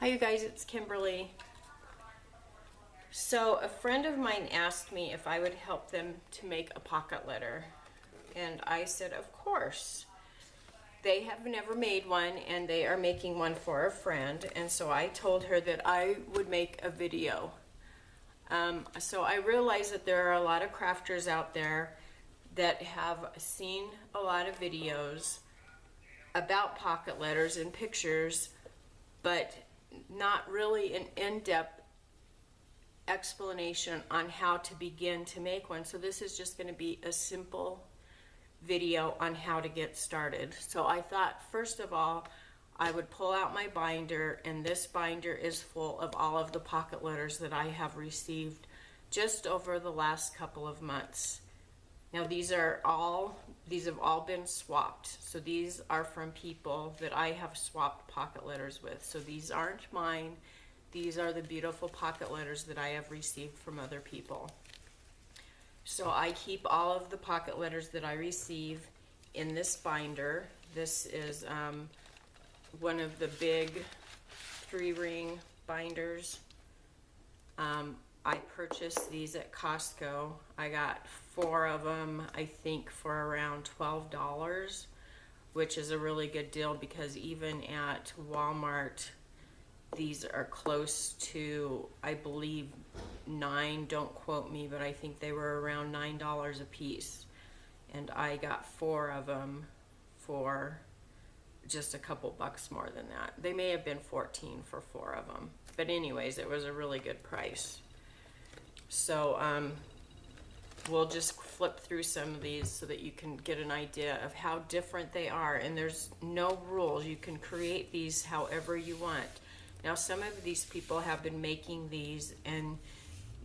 Hi you guys, it's Kimberly. So a friend of mine asked me if I would help them to make a pocket letter, and I said of course. They have never made one and they are making one for a friend, and so I told her that I would make a video. So I realize that there are a lot of crafters out there that have seen a lot of videos about pocket letters and pictures, but not really an in-depth explanation on how to begin to make one. So this is just going to be a simple video on how to get started. So I thought, first of all, I would pull out my binder, and this binder is full of all of the pocket letters that I have received just over the last couple of months. Now these have all been swapped. So these are from people that I have swapped pocket letters with. So these aren't mine. These are the beautiful pocket letters that I have received from other people. So I keep all of the pocket letters that I receive in this binder. This is one of the big 3-ring binders. I purchased these at Costco. I got 4 of them, I think, for around $12, which is a really good deal because even at Walmart, these are close to, I believe, $9. Don't quote me, but I think they were around $9 a piece. And I got 4 of them for just a couple bucks more than that. They may have been $14 for 4 of them. But anyways, it was a really good price. So we'll just flip through some of these so that you can get an idea of how different they are. And there's no rules. You can create these however you want. Now, some of these people have been making these, and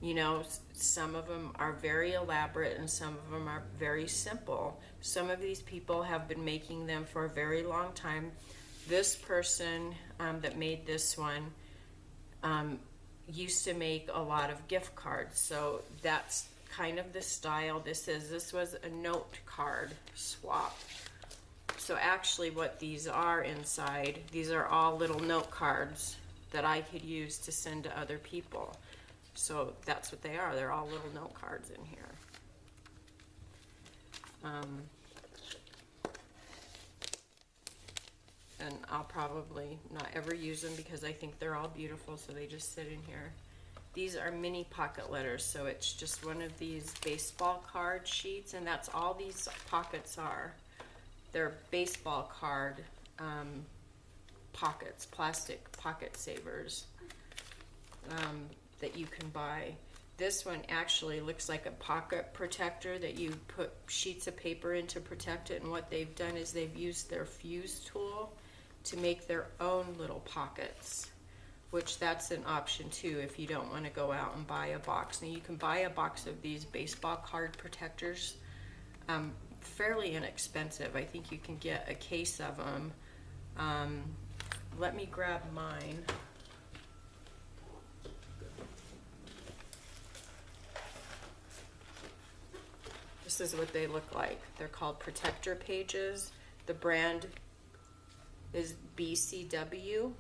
you know, some of them are very elaborate and some of them are very simple. Some of these people have been making them for a very long time. This person that made this one used to make a lot of gift cards, so that's kind of the style this is. This was a note card swap. So actually what these are inside, these are all little note cards that I could use to send to other people. So that's what they are. They're all little note cards in here. And I'll probably not ever use them because I think they're all beautiful, so they just sit in here. These are mini pocket letters, so it's just one of these baseball card sheets, and that's all these pockets are. They're baseball card pockets, plastic pocket savers that you can buy. This one actually looks like a pocket protector that you put sheets of paper in to protect it, and what they've done is they've used their fuse tool to make their own little pockets, which that's an option too if you don't want to go out and buy a box. Now you can buy a box of these baseball card protectors fairly inexpensive. I think you can get a case of them. Let me grab mine. This is what they look like. They're called protector pages. The brand is BCW,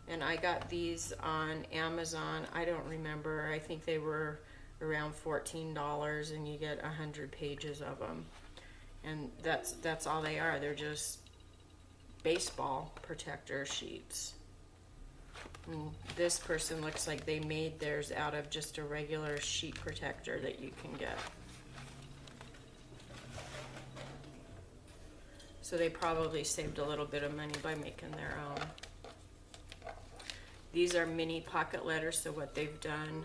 and I got these on Amazon. I don't remember. I think they were around $14, and you get 100 pages of them. And that's all they are. They're just baseball protector sheets. And this person looks like they made theirs out of just a regular sheet protector that you can get. So they probably saved a little bit of money by making their own. These are mini pocket letters, so what they've done,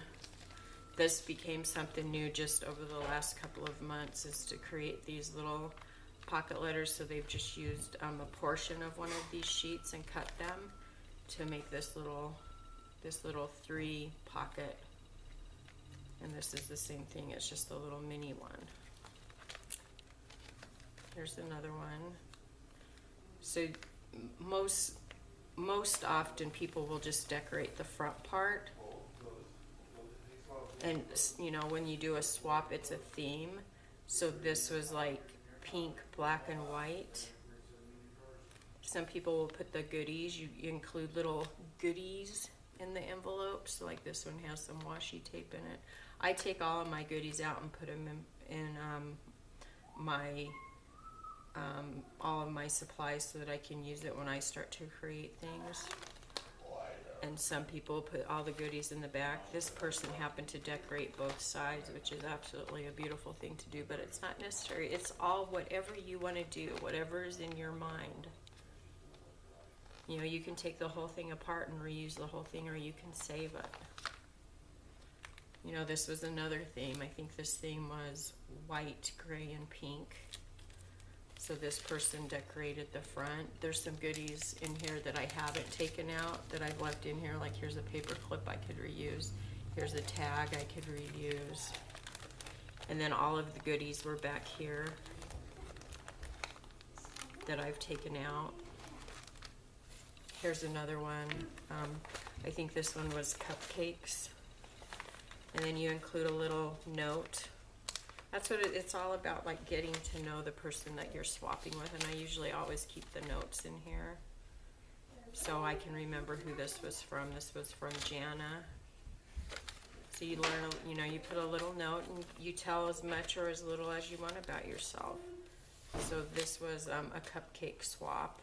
this became something new just over the last couple of months, is to create these little pocket letters. So they've just used a portion of one of these sheets and cut them to make this little 3 pocket. And this is the same thing, it's just a little mini one. There's another one. So most often people will just decorate the front part, and you know, when you do a swap, it's a theme. So this was like pink, black, and white. Some people will put the goodies. You include little goodies in the envelope. So like this one has some washi tape in it. I take all of my goodies out and put them in my all of my supplies so that I can use it when I start to create things. And some people put all the goodies in the back. This person happened to decorate both sides, which is absolutely a beautiful thing to do, but it's not necessary. It's all whatever you want to do, whatever is in your mind. You know, you can take the whole thing apart and reuse the whole thing, or you can save it. You know, this was another theme. I think this theme was white, gray, and pink. So this person decorated the front. There's some goodies in here that I haven't taken out that I've left in here. Like here's a paper clip I could reuse. Here's a tag I could reuse. And then all of the goodies were back here that I've taken out. Here's another one. I think this one was cupcakes. And then you include a little note. That's what it's all about, like getting to know the person that you're swapping with. And I usually always keep the notes in here so I can remember who this was from. This was from Jana. So you learn, you know, you put a little note and you tell as much or as little as you want about yourself. So this was a cupcake swap.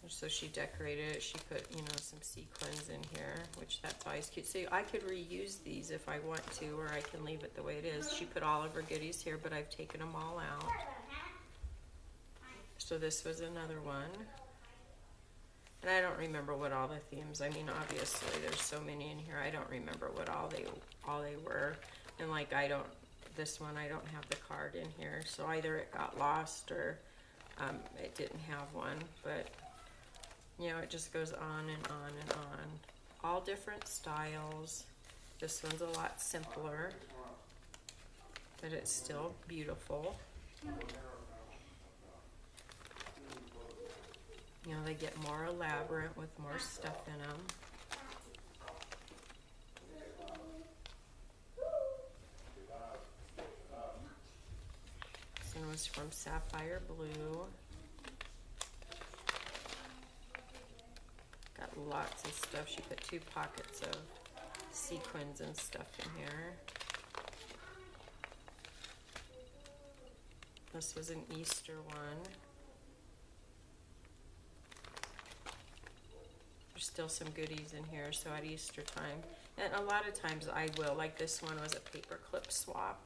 So she decorated it. She put, you know, some sequins in here, which that's always cute. So I could reuse these if I want to, or I can leave it the way it is. She put all of her goodies here, but I've taken them all out. So this was another one. And I don't remember what all the themes, I mean, obviously there's so many in here. I don't remember what all they were. And like this one, I don't have the card in here. So either it got lost or it didn't have one, but you know, it just goes on and on and on. All different styles. This one's a lot simpler, but it's still beautiful. You know, they get more elaborate with more stuff in them. This one was from Sapphire Blue. Got lots of stuff. She put 2 pockets of sequins and stuff in here. This was an Easter one. There's still some goodies in here, so at Easter time. And a lot of times I will, like this one was a paper clip swap.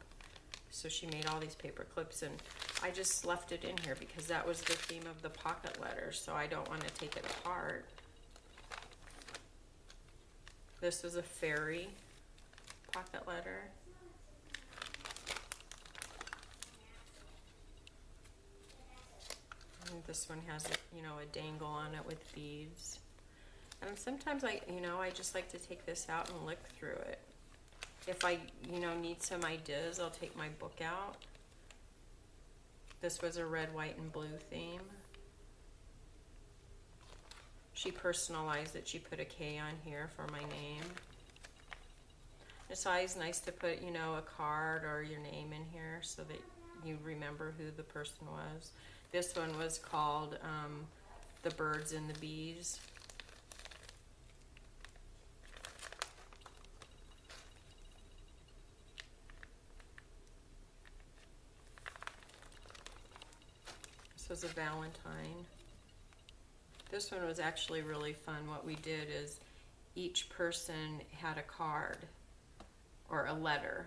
So she made all these paper clips and I just left it in here because that was the theme of the pocket letters, so I don't want to take it apart. This was a fairy pocket letter. And this one has, you know, a dangle on it with beads. And sometimes I just like to take this out and look through it. If I, you know, need some ideas, I'll take my book out. This was a red, white, and blue theme. She personalized it. She put a K on here for my name. It's always nice to put, you know, a card or your name in here so that you remember who the person was. This one was called The Birds and the Bees. This was a Valentine. This one was actually really fun. What we did is each person had a card or a letter,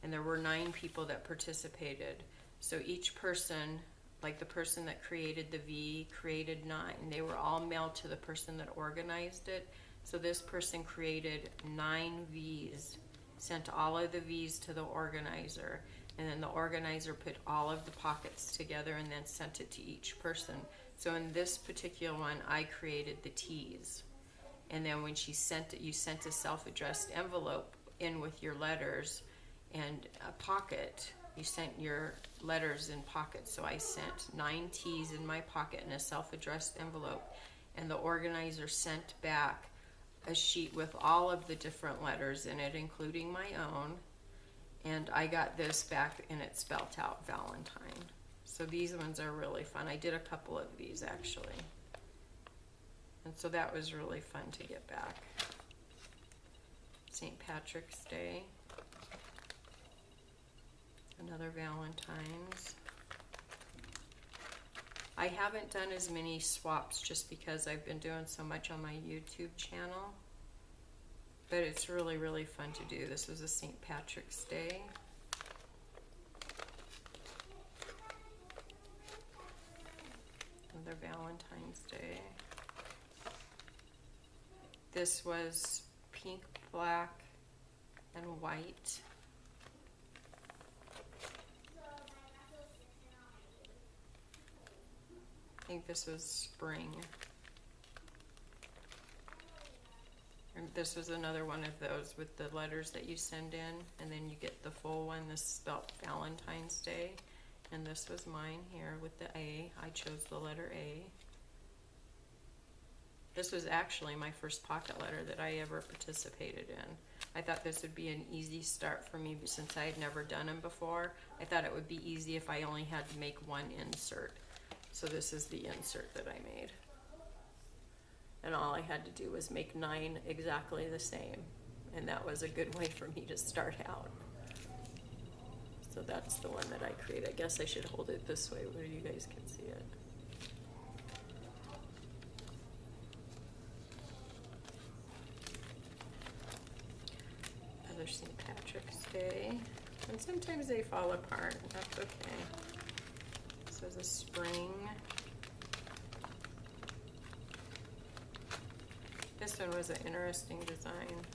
and there were 9 people that participated. So each person, like the person that created the V, created 9. They were all mailed to the person that organized it. So this person created 9 Vs, sent all of the Vs to the organizer, and then the organizer put all of the pockets together and then sent it to each person. So in this particular one, I created the T's. And then when she sent it, you sent a self-addressed envelope in with your letters and a pocket. You sent your letters in pockets. So I sent 9 T's in my pocket in a self-addressed envelope. And the organizer sent back a sheet with all of the different letters in it, including my own. And I got this back and it spelt out Valentine. So these ones are really fun. I did a couple of these actually. And so that was really fun to get back. St. Patrick's Day. Another Valentine's. I haven't done as many swaps just because I've been doing so much on my YouTube channel. But it's really, really fun to do. This was a St. Patrick's Day. Another Valentine's Day. This was pink, black, and white. I think this was spring. And this was another one of those with the letters that you send in, and then you get the full one. This is spelled Valentine's Day. And this was mine here with the A. I chose the letter A. This was actually my first pocket letter that I ever participated in. I thought this would be an easy start for me since I had never done them before. I thought it would be easy if I only had to make one insert. So this is the insert that I made. And all I had to do was make 9 exactly the same. And that was a good way for me to start out. So that's the one that I created. I guess I should hold it this way where you guys can see it. Another St. Patrick's Day. And sometimes they fall apart, and that's okay. This was a spring. This one was an interesting design.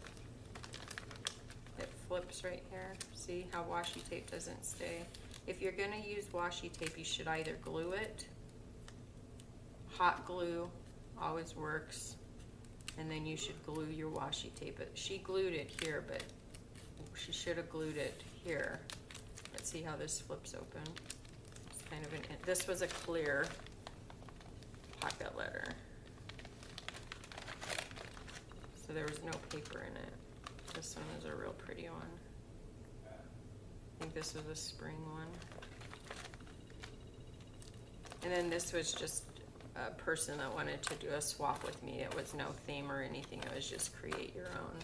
It flips right here. See how washi tape doesn't stay? If you're gonna use washi tape, you should either glue it. Hot glue always works. And then you should glue your washi tape. She glued it here, but she should have glued it here. Let's see how this flips open. It's kind of this was a clear pocket letter. So there was no paper in it. This one is a real pretty one. I think this was a spring one. And then this was just a person that wanted to do a swap with me. It was no theme or anything. It was just create your own.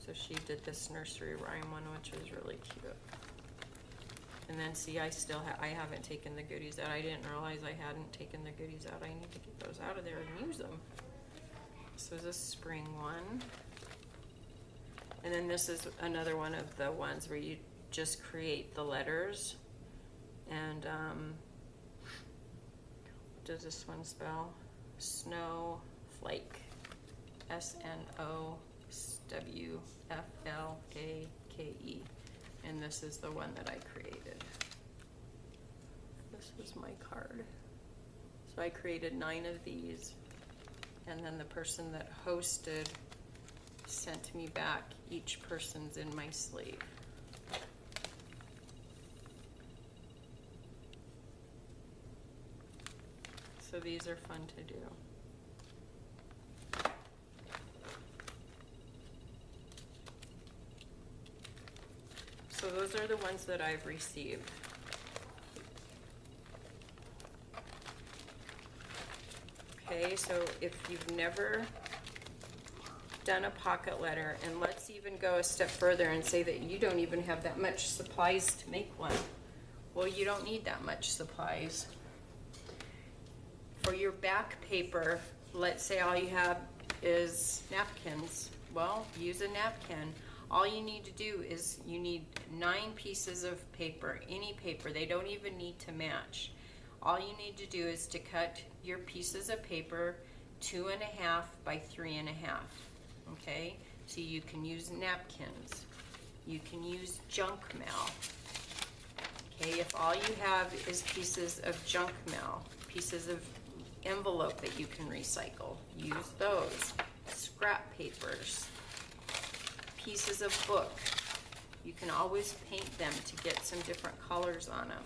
So she did this nursery rhyme one, which was really cute. And then see, I haven't taken the goodies out. I didn't realize I hadn't taken the goodies out. I need to get those out of there and use them. This was a spring one. And then this is another one of the ones where you just create the letters. And what does this one spell? Snowflake. SNOWFLAKE. And this is the one that I created. This was my card. So I created 9 of these. And then the person that hosted sent me back each person's in my sleeve. So these are fun to do. So those are the ones that I've received. Okay, so if you've never done a pocket letter, and let's even go a step further and say that you don't even have that much supplies to make one. Well, you don't need that much supplies. For your back paper, let's say all you have is napkins. Well, use a napkin. All you need to do is you need 9 pieces of paper, any paper. They don't even need to match. All you need to do is to cut your pieces of paper 2.5 by 3.5. Okay, so you can use napkins. You can use junk mail. Okay, if all you have is pieces of junk mail, pieces of envelope that you can recycle, use those. Scrap papers, pieces of book. You can always paint them to get some different colors on them.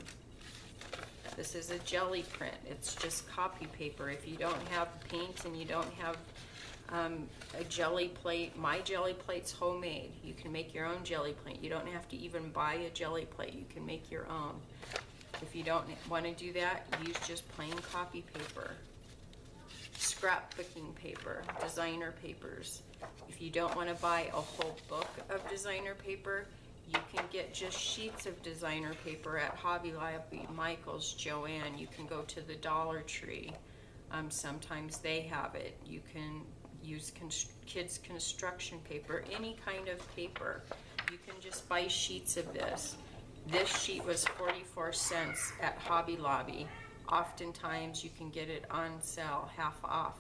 This is a jelly print. It's just copy paper. If you don't have paint and you don't have a jelly plate, my jelly plate's homemade. You can make your own jelly plate. You don't have to even buy a jelly plate. You can make your own. If you don't want to do that, use just plain copy paper, scrapbooking paper, designer papers. If you don't want to buy a whole book of designer paper, you can get just sheets of designer paper at Hobby Lobby, Michael's, Joann. You can go to the Dollar Tree. Sometimes they have it. You can use kids' construction paper, any kind of paper. You can just buy sheets of this. This sheet was 44 cents at Hobby Lobby. Oftentimes you can get it on sale, half off,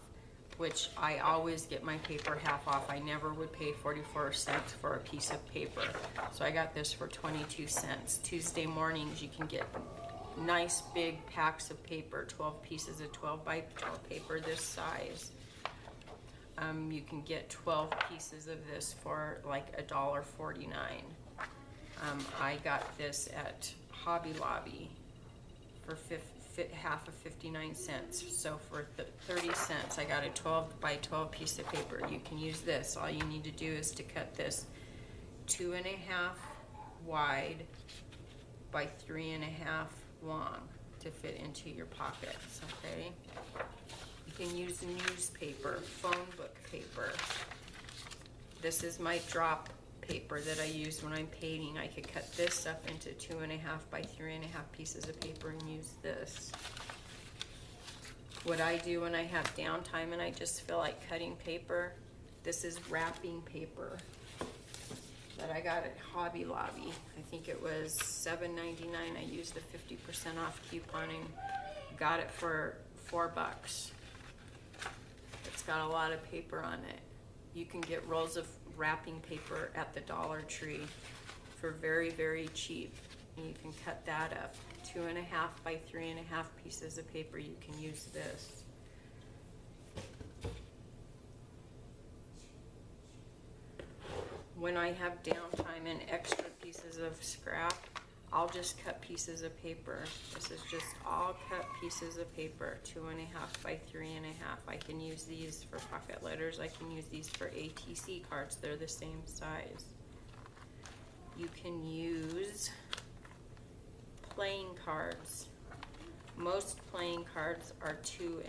which I always get my paper half off. I never would pay 44 cents for a piece of paper. So I got this for 22 cents. Tuesday mornings you can get nice big packs of paper, 12 pieces of 12 by 12 paper this size. You can get 12 pieces of this for like $1.49. I got this at Hobby Lobby for half of 59 cents. So for 30 cents, I got a 12 by 12 piece of paper. You can use this. All you need to do is to cut this 2.5 wide by 3.5 long to fit into your pockets, okay? You can use newspaper, phone book paper. This is my drop paper that I use when I'm painting. I could cut this up into 2.5 by 3.5 pieces of paper and use this. What I do when I have downtime and I just feel like cutting paper, this is wrapping paper that I got at Hobby Lobby. I think it was $7.99. I used the 50% off couponing. Got it for $4. It's got a lot of paper on it. You can get rolls of wrapping paper at the Dollar Tree for very, very cheap. And you can cut that up. 2.5 by 3.5 pieces of paper. You can use this. When I have downtime and extra pieces of scrap, I'll just cut pieces of paper. This is just all cut pieces of paper, 2.5 by 3.5. I can use these for pocket letters. I can use these for ATC cards. They're the same size. You can use playing cards. Most playing cards are 2.5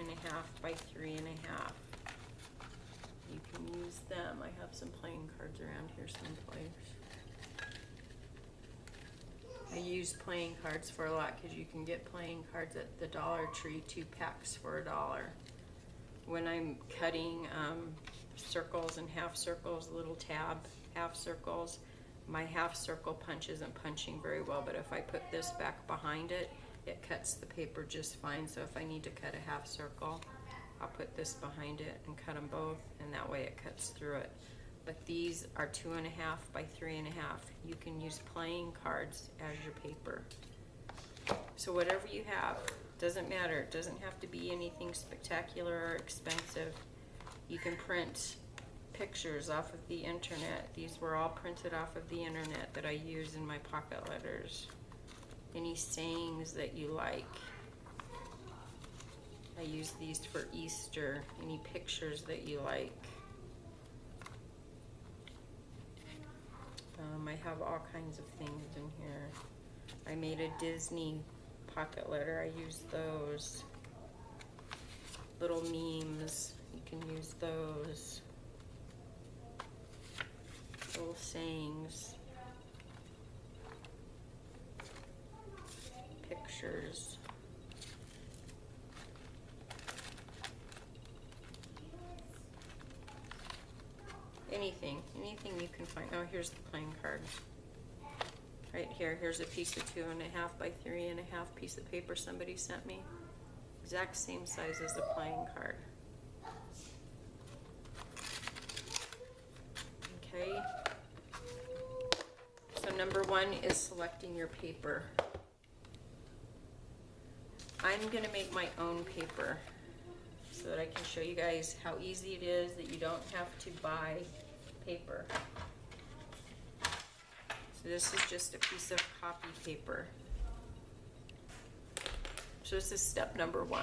by 3.5. You can use them. I have some playing cards around here someplace. I use playing cards for a lot because you can get playing cards at the Dollar Tree, 2 packs for $1. When I'm cutting circles and half circles, little tab half circles, my half circle punch isn't punching very well, but if I put this back behind it, it cuts the paper just fine. So if I need to cut a half circle, I'll put this behind it and cut them both, and that way it cuts through it. But these are 2.5 by 3.5. You can use playing cards as your paper. So whatever you have, doesn't matter. It doesn't have to be anything spectacular or expensive. You can print pictures off of the internet. These were all printed off of the internet that I use in my pocket letters. Any sayings that you like. I use these for Easter. Any pictures that you like. I have all kinds of things in here. I made a Disney pocket letter. I use those. Little memes. You can use those. Little sayings. Pictures. Anything you can find. Oh, here's the playing card. Right here, here's a piece of 2.5 by 3.5 piece of paper somebody sent me. Exact same size as the playing card. Okay. So number 1 is selecting your paper. I'm gonna make my own paper so that I can show you guys how easy it is, that you don't have to buy paper. So this is just a piece of copy paper. So this is step number 1.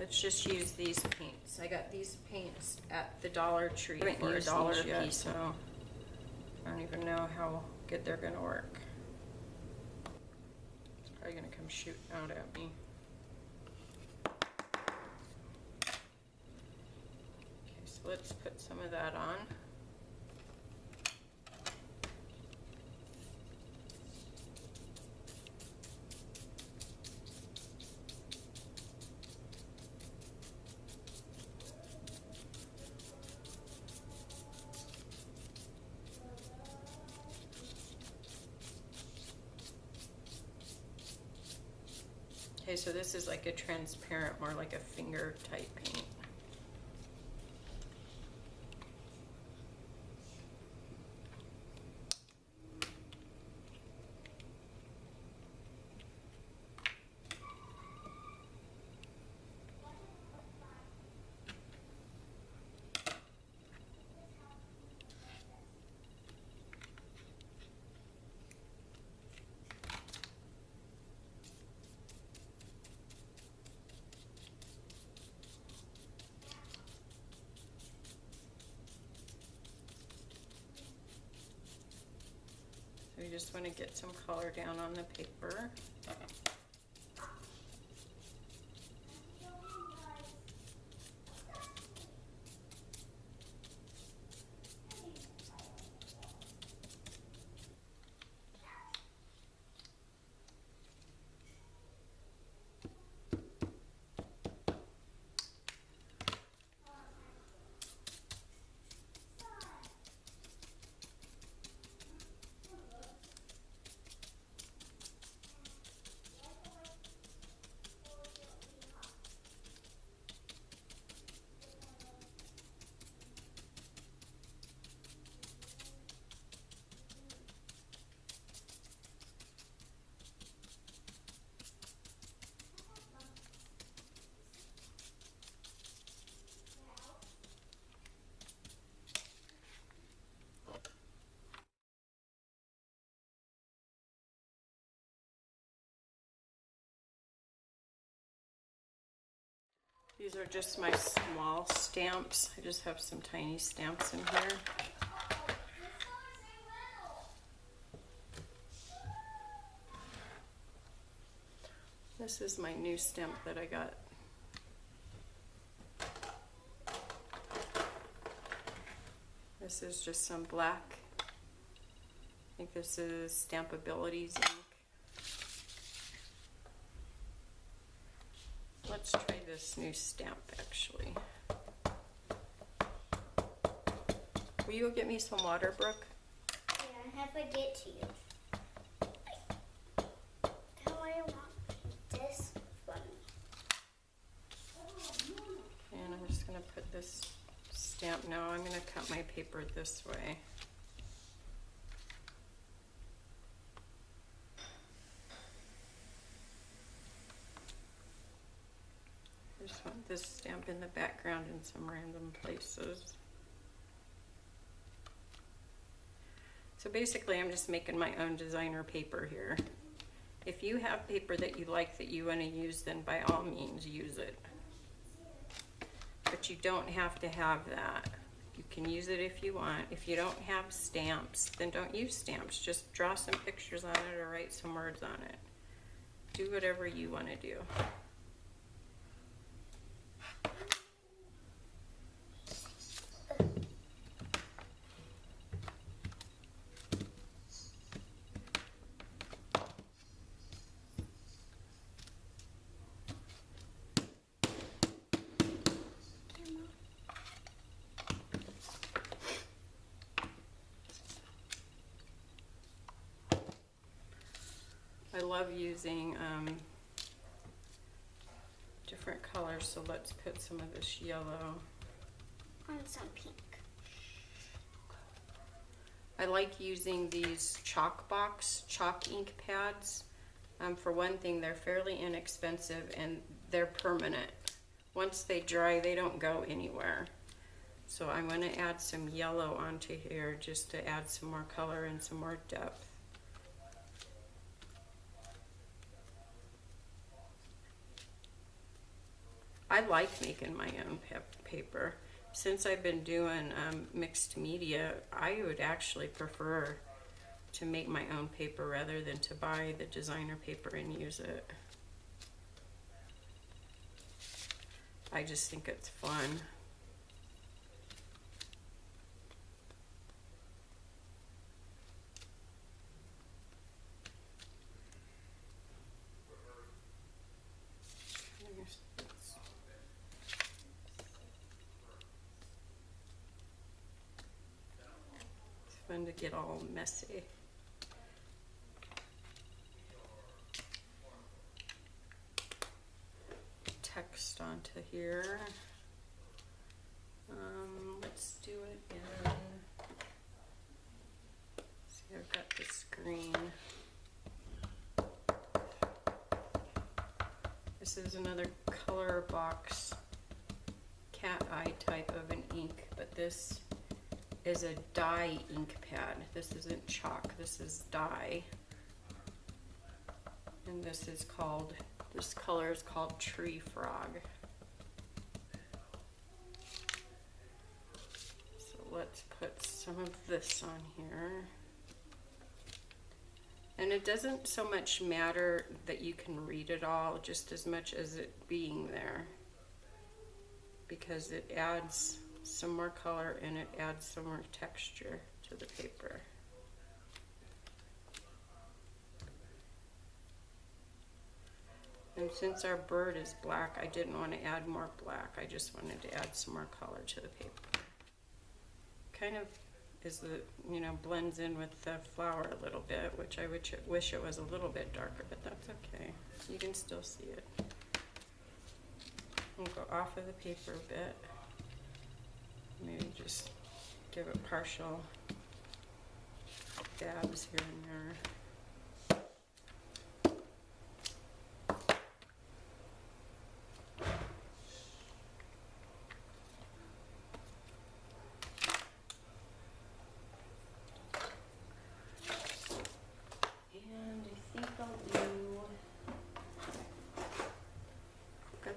Let's just use these paints. I got these paints at the Dollar Tree for $1 a piece, so I don't even know how good they're gonna work. It's probably gonna come shooting out at me. Okay, so let's put some of that on. Okay, so this is like a transparent, more like a finger type paint. We just want to get some color down on the paper. These are just my small stamps. I just have some tiny stamps in here. This is my new stamp that I got. This is just some black. I think this is Stampabilities ink. Let's try this new stamp actually. Will you go get me some water, Brooke? Yeah, how do I get to you? How do I want this one? And I'm just going to put this stamp now. I'm going to cut my paper this way. I just want this stamp in the background in some random places. So basically I'm just making my own designer paper here. If you have paper that you like that you want to use, then by all means use it. But you don't have to have that. You can use it if you want. If you don't have stamps, then don't use stamps. Just draw some pictures on it or write some words on it. Do whatever you want to do. I love using different colors, so let's put some of this yellow. And some pink. I like using these chalk ink pads. For one thing, they're fairly inexpensive and they're permanent. Once they dry, they don't go anywhere. So I'm going to add some yellow onto here just to add some more color and some more depth. I like making my own paper. Since I've been doing mixed media, I would actually prefer to make my own paper rather than to buy the designer paper and use it. I just think it's fun. It's fun to get all messy. Text onto here. Let's do it in, see, I've got this green. This is another color box cat eye type of an ink, but this is a dye ink pad. This isn't chalk, this is dye. And this is called, this color is called Tree Frog. So let's put some of this on here. And it doesn't so much matter that you can read it all, just as much as it being there, because it adds some more color and it adds some more texture to the paper. And since our bird is black, I didn't want to add more black. I just wanted to add some more color to the paper. Kind of is the, you know, blends in with the flower a little bit, which I wish it was a little bit darker, but that's okay. You can still see it. We'll go off of the paper a bit. Maybe just give it partial dabs here and there.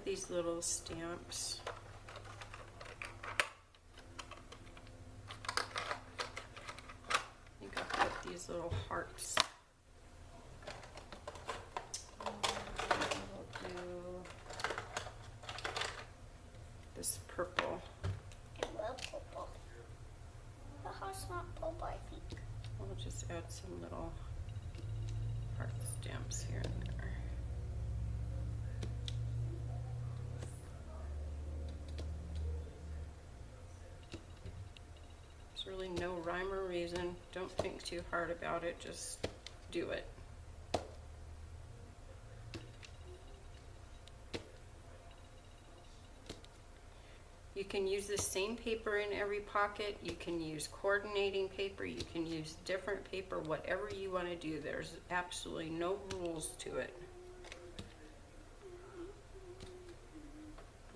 These little stamps. I think I'll put these little hearts. We'll do this purple. I love purple. The house not purple, I think. We'll just add some little heart stamps here and there. Really no rhyme or reason. Don't think too hard about it, just do it. You can use the same paper in every pocket. You can use coordinating paper. You can use different paper, whatever you want to do. There's absolutely no rules to it.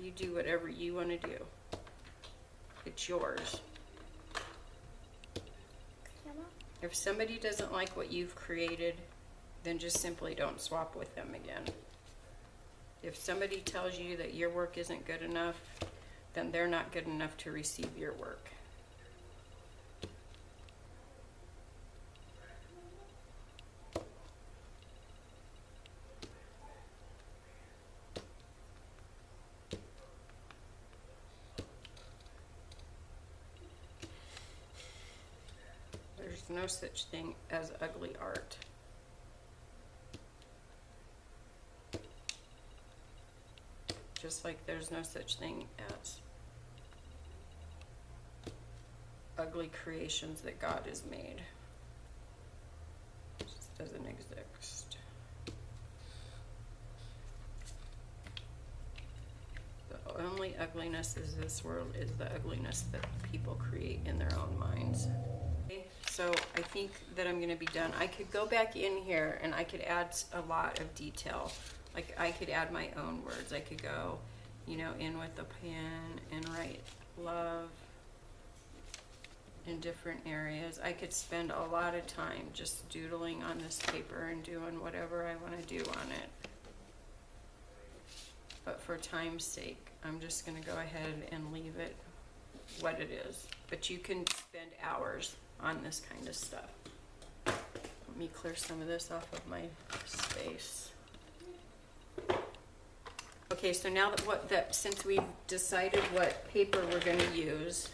You do whatever you want to do. It's yours. If somebody doesn't like what you've created, then just simply don't swap with them again. If somebody tells you that your work isn't good enough, then they're not good enough to receive your work. There's no such thing as ugly art. Just like there's no such thing as ugly creations that God has made. It just doesn't exist. The only ugliness in this world is the ugliness that people create in their own minds. So I think that I'm going to be done. I could go back in here and I could add a lot of detail. Like I could add my own words. I could go, you know, in with the pen and write love in different areas. I could spend a lot of time just doodling on this paper and doing whatever I want to do on it. but for time's sake, I'm just gonna go ahead and leave it what it is. But you can spend hours on this kind of stuff. Let me clear some of this off of my space. Okay, so now that since we've decided what paper we're going to use,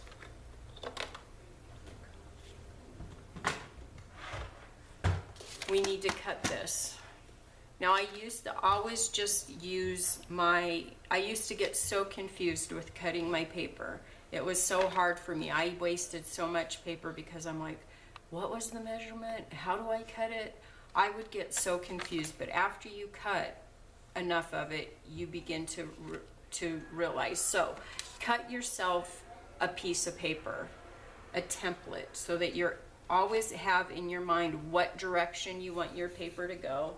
we need to cut this. Now I used to always just use I used to get so confused with cutting my paper. It was so hard for me. I wasted so much paper because I'm like, what was the measurement? How do I cut it? I would get so confused, but after you cut enough of it, you begin to realize. So cut yourself a piece of paper, a template, so that you're always have in your mind what direction you want your paper to go.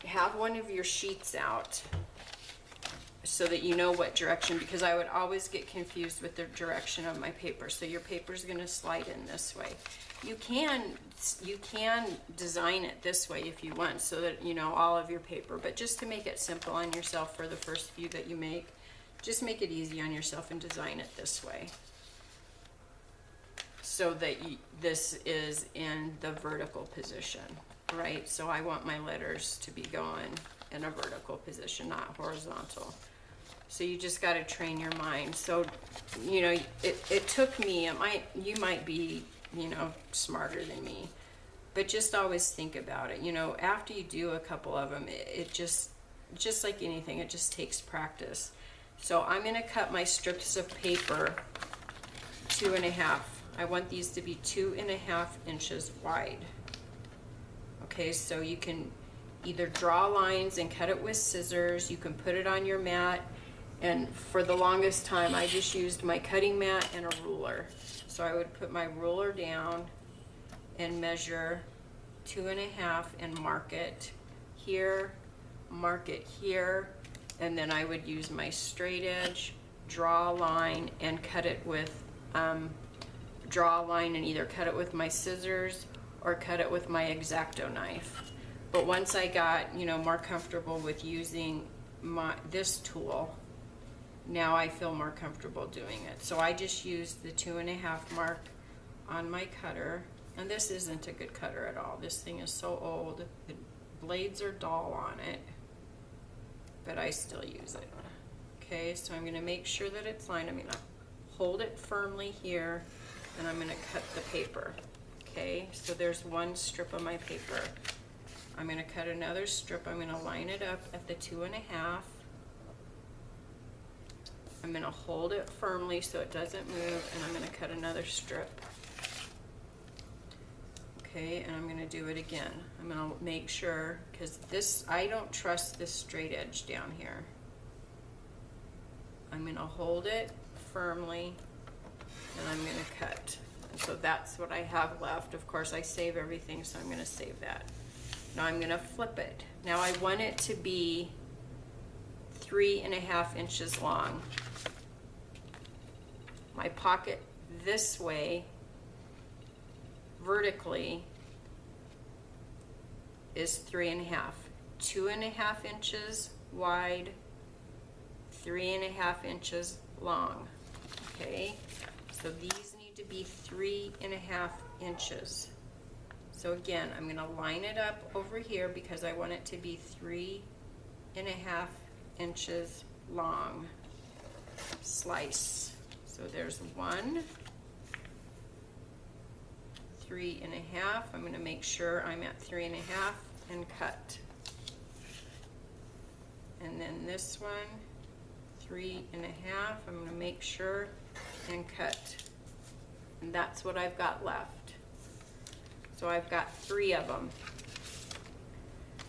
Have one of your sheets out so that you know what direction, because I would always get confused with the direction of my paper. So your paper's going to slide in this way. You can design it this way if you want, so that you know all of your paper, but just to make it simple on yourself for the first few that you make, just make it easy on yourself and design it this way, so that this is in the vertical position, right? So I want my letters to be going in a vertical position, not horizontal. So you just got to train your mind. So, you know, it took me, you might be, you know, smarter than me, but just always think about it. You know, after you do a couple of them, it just like anything, it just takes practice. So I'm going to cut my strips of paper 2.5. I want these to be 2.5 inches wide. Okay, so you can either draw lines and cut it with scissors. You can put it on your mat. And for the longest time, I just used my cutting mat and a ruler. So I would put my ruler down and measure 2.5 and mark it here, and then I would use my straight edge, draw a line, and cut it with, draw a line and either cut it with my scissors or cut it with my X-Acto knife. But once I got, you know, more comfortable with using this tool, now I feel more comfortable doing it. So I just used the 2.5 mark on my cutter, and this isn't a good cutter at all. This thing is so old. The blades are dull on it, but I still use it. Okay, so I'm gonna make sure that it's lined. I'm gonna hold it firmly here, and I'm gonna cut the paper. Okay, so there's one strip of my paper. I'm gonna cut another strip. I'm gonna line it up at the 2.5. I'm gonna hold it firmly so it doesn't move, and I'm gonna cut another strip. Okay, and I'm gonna do it again. I'm gonna make sure, because this, I don't trust this straight edge down here. I'm gonna hold it firmly, and I'm gonna cut. And so that's what I have left. Of course, I save everything, so I'm gonna save that. Now I'm gonna flip it. Now I want it to be 3.5 inches long. My pocket this way, vertically, is 3.5. 2.5 inches wide, 3.5 inches long. Okay, so these need to be 3.5 inches. So again, I'm gonna line it up over here because I want it to be 3.5 inches long. Slice. So there's 1, 3.5. I'm going to make sure I'm at 3.5 and cut. And then this one, 3.5. I'm going to make sure and cut. And that's what I've got left. So I've got 3 of them.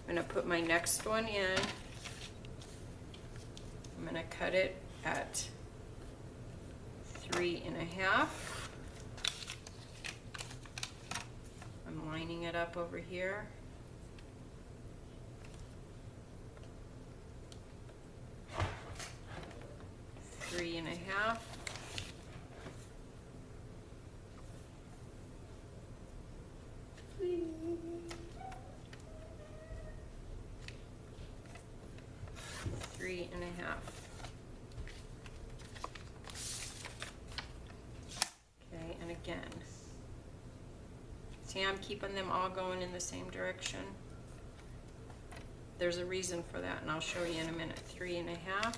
I'm going to put my next one in. I'm going to cut it at 3.5. I'm lining it up over here. Three and a half. Okay, and again. See, I'm keeping them all going in the same direction. There's a reason for that, and I'll show you in a minute. 3 1/2.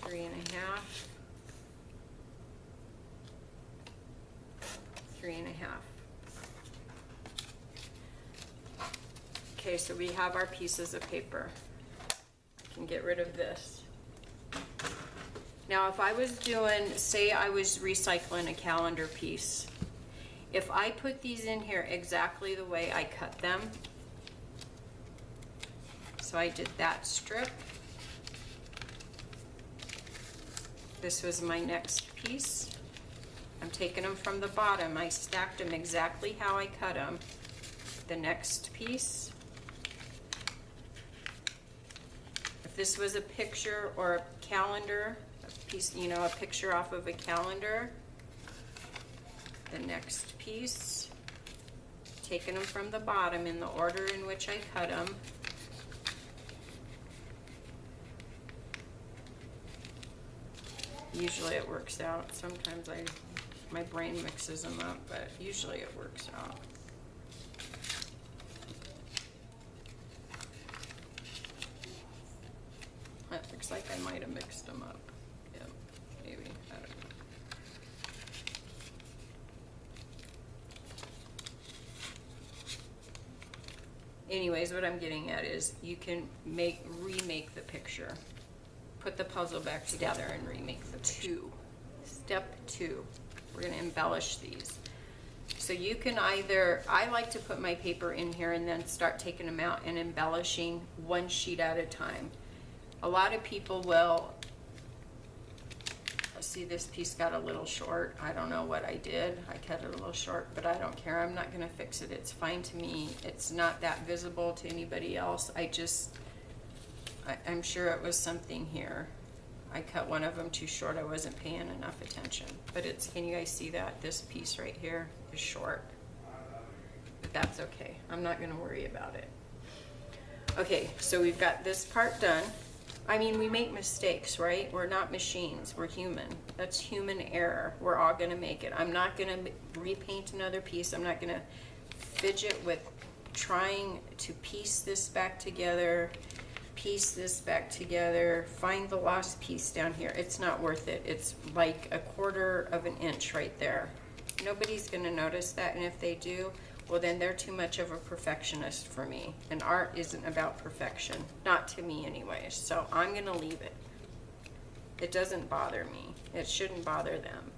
3 1/2. 3 1/2. Okay, so we have our pieces of paper. I can get rid of this. Now, if I was doing, say I was recycling a calendar piece, if I put these in here exactly the way I cut them, so I did that strip, this was my next piece. I'm taking them from the bottom. I stacked them exactly how I cut them. The next piece. If this was a picture or a calendar, a piece, you know, a picture off of a calendar, the next piece, taking them from the bottom in the order in which I cut them. Usually it works out. Sometimes my brain mixes them up, but usually it works out. It looks like I might have mixed them up. Yeah, maybe. I don't know. Anyways, what I'm getting at is you can remake the picture. Put the puzzle back together and remake the two. Step 2. We're going to embellish these. So you can either, I like to put my paper in here and then start taking them out and embellishing one sheet at a time. A lot of people will, see this piece got a little short. I don't know what I did. I cut it a little short, but I don't care. I'm not going to fix it. It's fine to me. It's not that visible to anybody else. I'm sure it was something here. I cut one of them too short. I wasn't paying enough attention. But can you guys see that? This piece right here is short. But that's okay. I'm not going to worry about it. Okay, so we've got this part done. I mean, we make mistakes, right? We're not machines. We're human. That's human error. We're all going to make it. I'm not going to repaint another piece. I'm not going to fidget with trying to piece this back together, find the lost piece down here. It's not worth it. It's like 1/4 of an inch right there. Nobody's going to notice that, and if they do, well, then they're too much of a perfectionist for me. And art isn't about perfection. Not to me anyways. So I'm going to leave it. It doesn't bother me. It shouldn't bother them.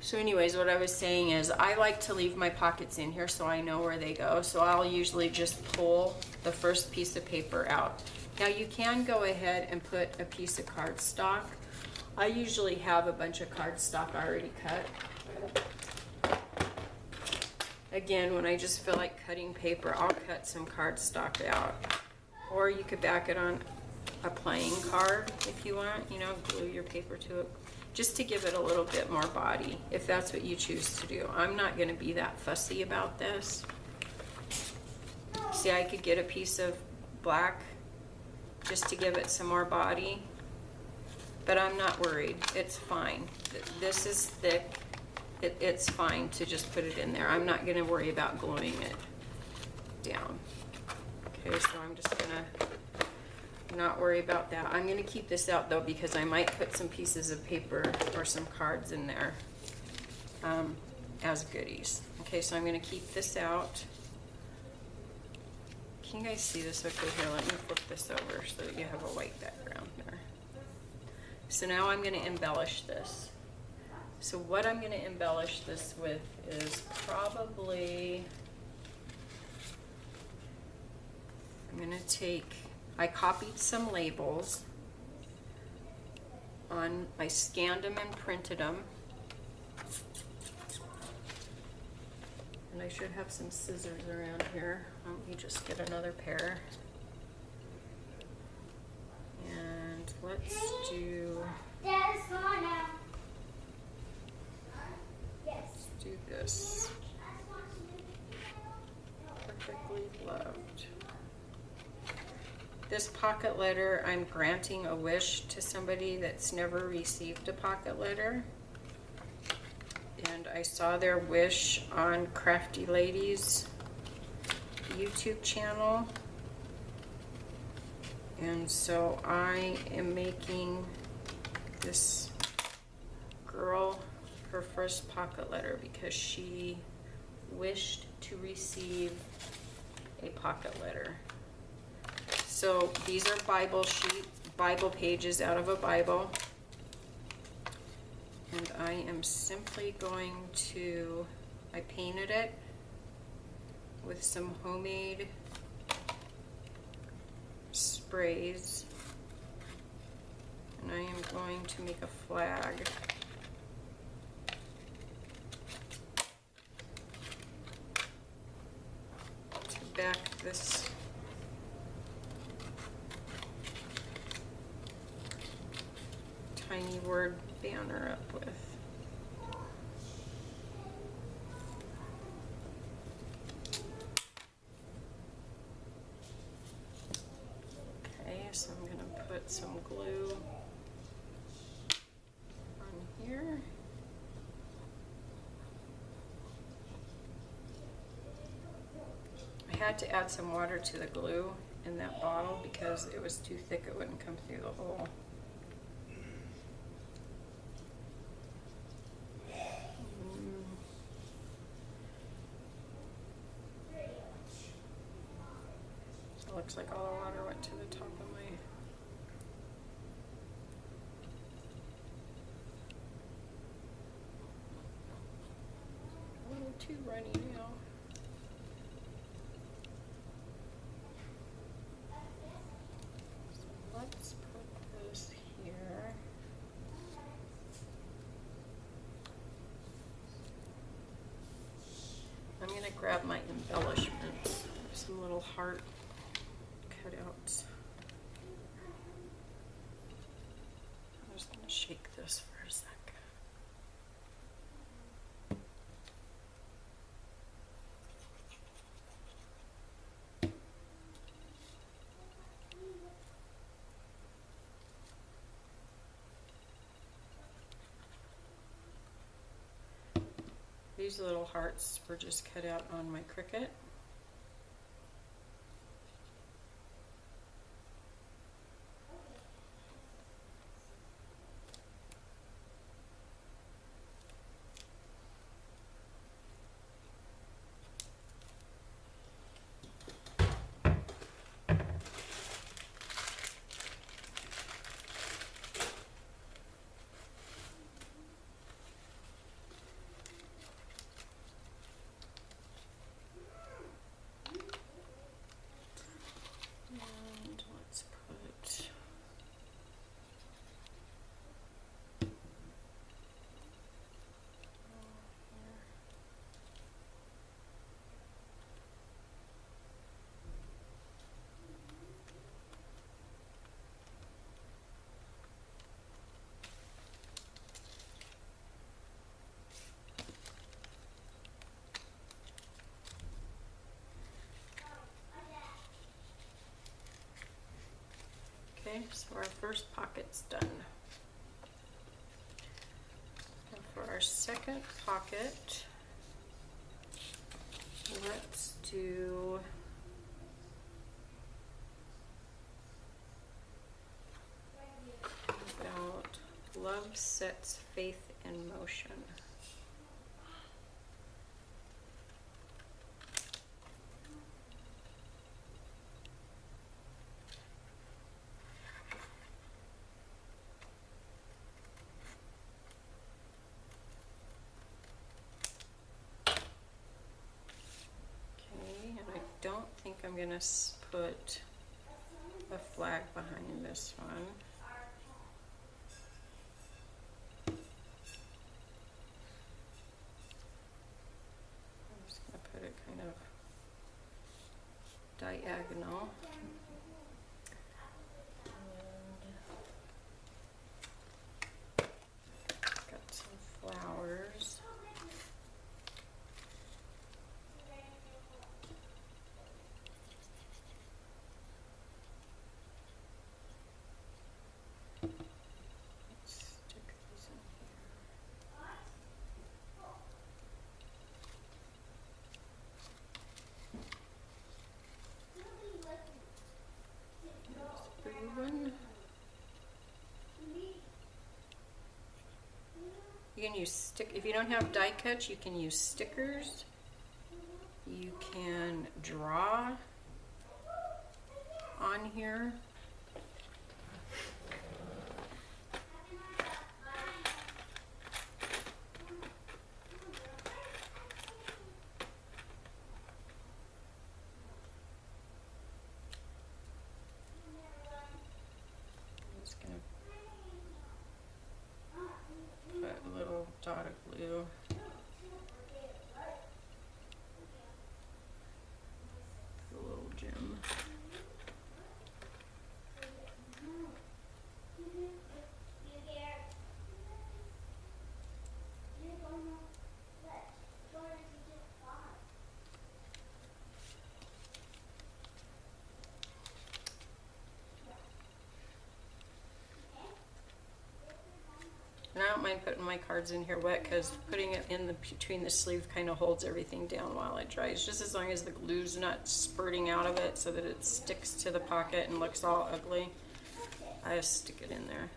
So anyways, what I was saying is I like to leave my pockets in here so I know where they go. So I'll usually just pull the first piece of paper out. Now you can go ahead and put a piece of cardstock. I usually have a bunch of cardstock already cut. Again, when I just feel like cutting paper, I'll cut some cardstock out. Or you could back it on a playing card if you want, you know, glue your paper to it, just to give it a little bit more body, if that's what you choose to do. I'm not going to be that fussy about this. See, I could get a piece of black just to give it some more body, but I'm not worried. It's fine. This is thick. It's fine to just put it in there. I'm not going to worry about gluing it down. Okay, so I'm just going to not worry about that. I'm going to keep this out though because I might put some pieces of paper or some cards in there as goodies. Okay, so I'm going to keep this out. Can you guys see this? Okay, here, let me flip this over so that you have a white background there. So now I'm going to embellish this. So what I'm going to embellish this with is probably, I'm going to take, I copied some labels on, I scanned them and printed them. And I should have some scissors around here. Let me just get another pair. And let's do, do this. Perfect. loved. This pocket letter, I'm granting a wish to somebody that's never received a pocket letter. And I saw their wish on Crafty Lady's YouTube channel. And so I am making this girl her first pocket letter because she wished to receive a pocket letter. So these are Bible sheets, Bible pages out of a Bible. And I am simply going to, I painted it with some homemade sprays. And I am going to make a flag. To back this tiny word banner up with. Okay, so I'm going to put some glue on here. I had to add some water to the glue in that bottle because it was too thick, it wouldn't come through the hole. Looks like all the water went to the top of my... A little too runny now. So let's put this here. I'm going to grab my embellishments. Some little heart cutouts. I'm just going to shake this for a sec. These little hearts were just cut out on my Cricut. Okay, so our first pocket's done. And for our second pocket, let's do about love sets faith in motion. I'm going to put a flag behind this one. I'm just going to put it kind of diagonal. Got some flowers. can use if you don't have die cuts, you can use stickers. You can draw on here. Dot of glue. The little gem. And I don't mind putting my cards in here wet because putting it in between the sleeve kind of holds everything down while it dries. Just as long as the glue's not spurting out of it so that it sticks to the pocket and looks all ugly. I just stick it in there.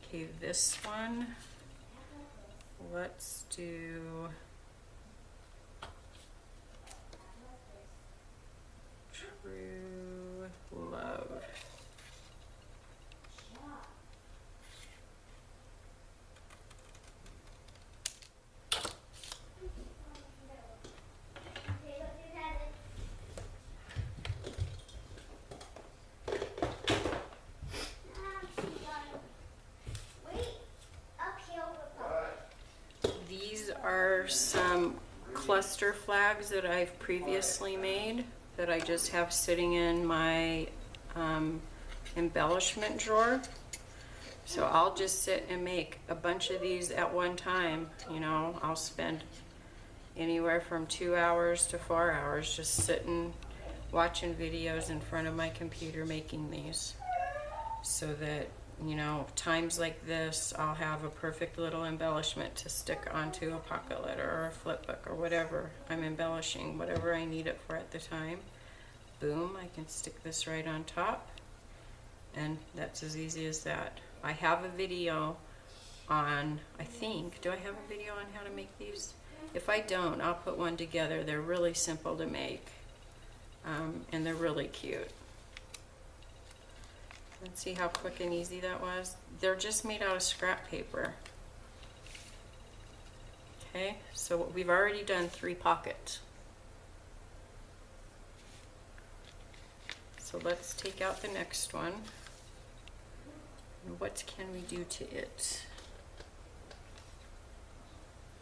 Okay, this one, let's do True Love. Are some cluster flags that I've previously made that I just have sitting in my embellishment drawer. So I'll just sit and make a bunch of these at one time. You know, I'll spend anywhere from 2 hours to 4 hours just sitting watching videos in front of my computer making these, so that, you know, times like this, I'll have a perfect little embellishment to stick onto a pocket letter or a flip book or whatever I'm embellishing, whatever I need it for at the time. Boom, I can stick this right on top, and that's as easy as that. I have a video on, I think, do I have a video on how to make these? If I don't, I'll put one together. They're really simple to make, and they're really cute. Let's see how quick and easy that was. They're just made out of scrap paper. Okay, so we've already done 3 pockets. So let's take out the next one. And what can we do to it?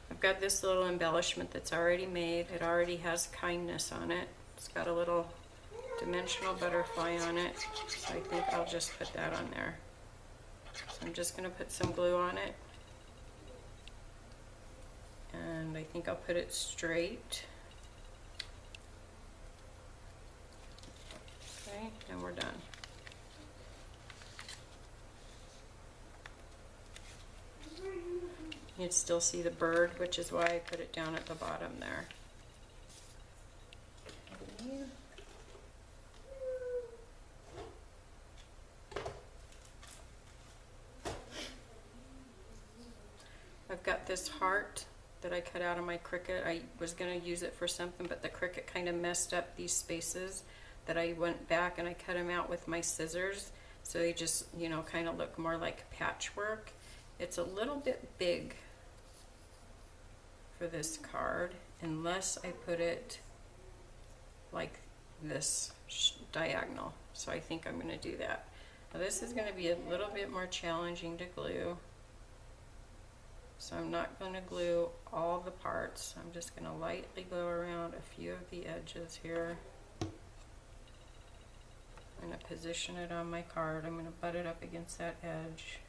I've got this little embellishment that's already made. It already has kindness on it. It's got a little dimensional butterfly on it, so I think I'll just put that on there. So I'm just going to put some glue on it, and I think I'll put it straight. Okay, and we're done. You'd still see the bird, which is why I put it down at the bottom there. I've got this heart that I cut out of my Cricut. I was going to use it for something, but the Cricut kind of messed up these spaces that I went back and I cut them out with my scissors, so they just, you know, kind of look more like patchwork. It's a little bit big for this card unless I put it like this diagonal. So I think I'm going to do that. Now this is going to be a little bit more challenging to glue. So I'm not going to glue all the parts. I'm just going to lightly go around a few of the edges here. I'm going to position it on my card. I'm going to butt it up against that edge.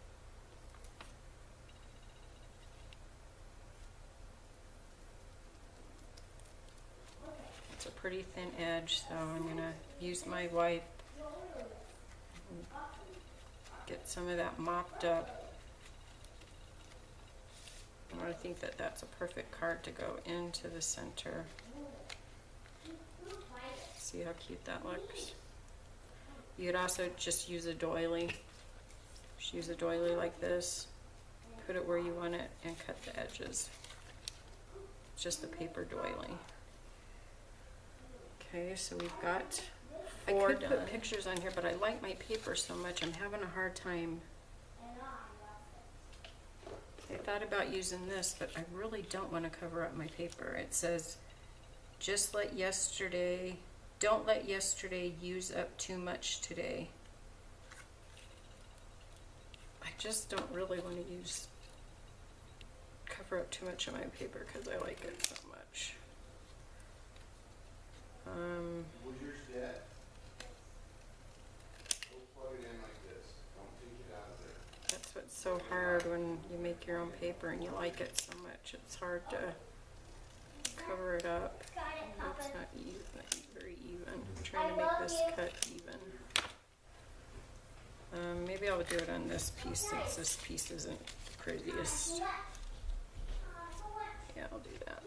It's a pretty thin edge, so I'm going to use my wipe and get some of that mopped up. I think that that's a perfect card to go into the center. See how cute that looks? You could also just use a doily. Just use a doily like this. put it where you want it and cut the edges. It's just the paper doily. Okay, so we've got 4 done. I could put pictures on here, but I like my paper so much, I'm having a hard time. I thought about using this, but I really don't want to cover up my paper. It says, don't let yesterday use up too much today. I just don't really want to cover up too much of my paper because I like it so much. Was yours dead? Go plug it in like this. Don't take it out of there. That's what's so hard when you make your own paper and you like it so much. It's hard to cover it up. It's not very even. I'm trying to make this cut even. Maybe I'll do it on this piece since this piece isn't the prettiest. Yeah, I'll do that.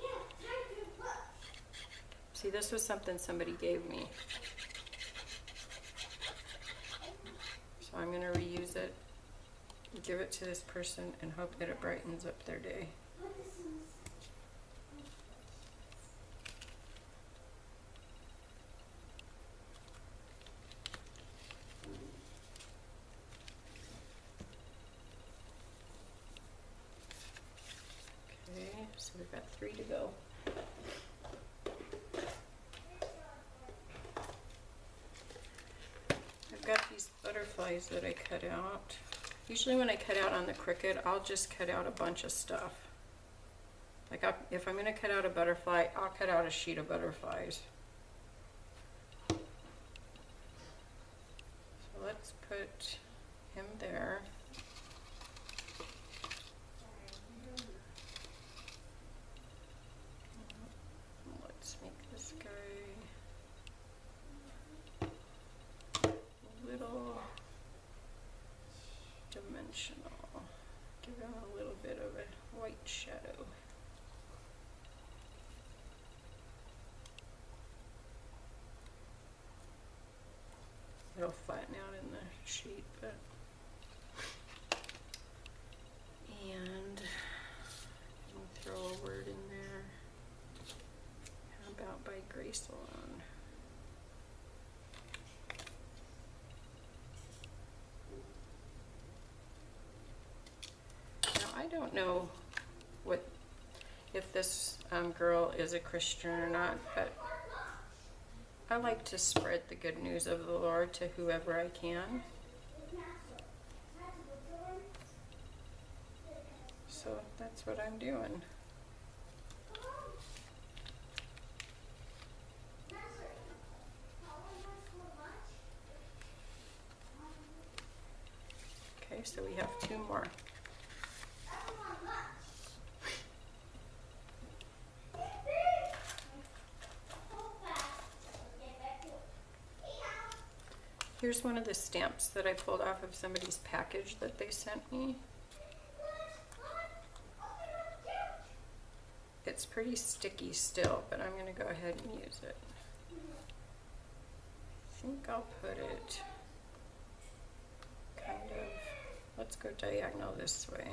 See, this was something somebody gave me. So I'm going to reuse it, give it to this person, and hope that it brightens up their day. Okay, so we've got 3 to go. I've got these butterflies that I cut out. Usually when I cut out on the Cricut, I'll just cut out a bunch of stuff. Like if I'm going to cut out a butterfly, I'll cut out a sheet of butterflies. So let's put him there. Let's make this guy a little dimensional. Give him a little bit of a white shadow. It'll flatten out in the sheet, but and throw a word in there. How about by Grace alone? Now I don't know if this girl is a Christian or not, but I like to spread the good news of the Lord to whoever I can. So that's what I'm doing. Okay, so we have 2 more. Here's one of the stamps that I pulled off of somebody's package that they sent me. It's pretty sticky still, but I'm going to go ahead and use it. I think I'll put it kind of, let's go diagonal this way.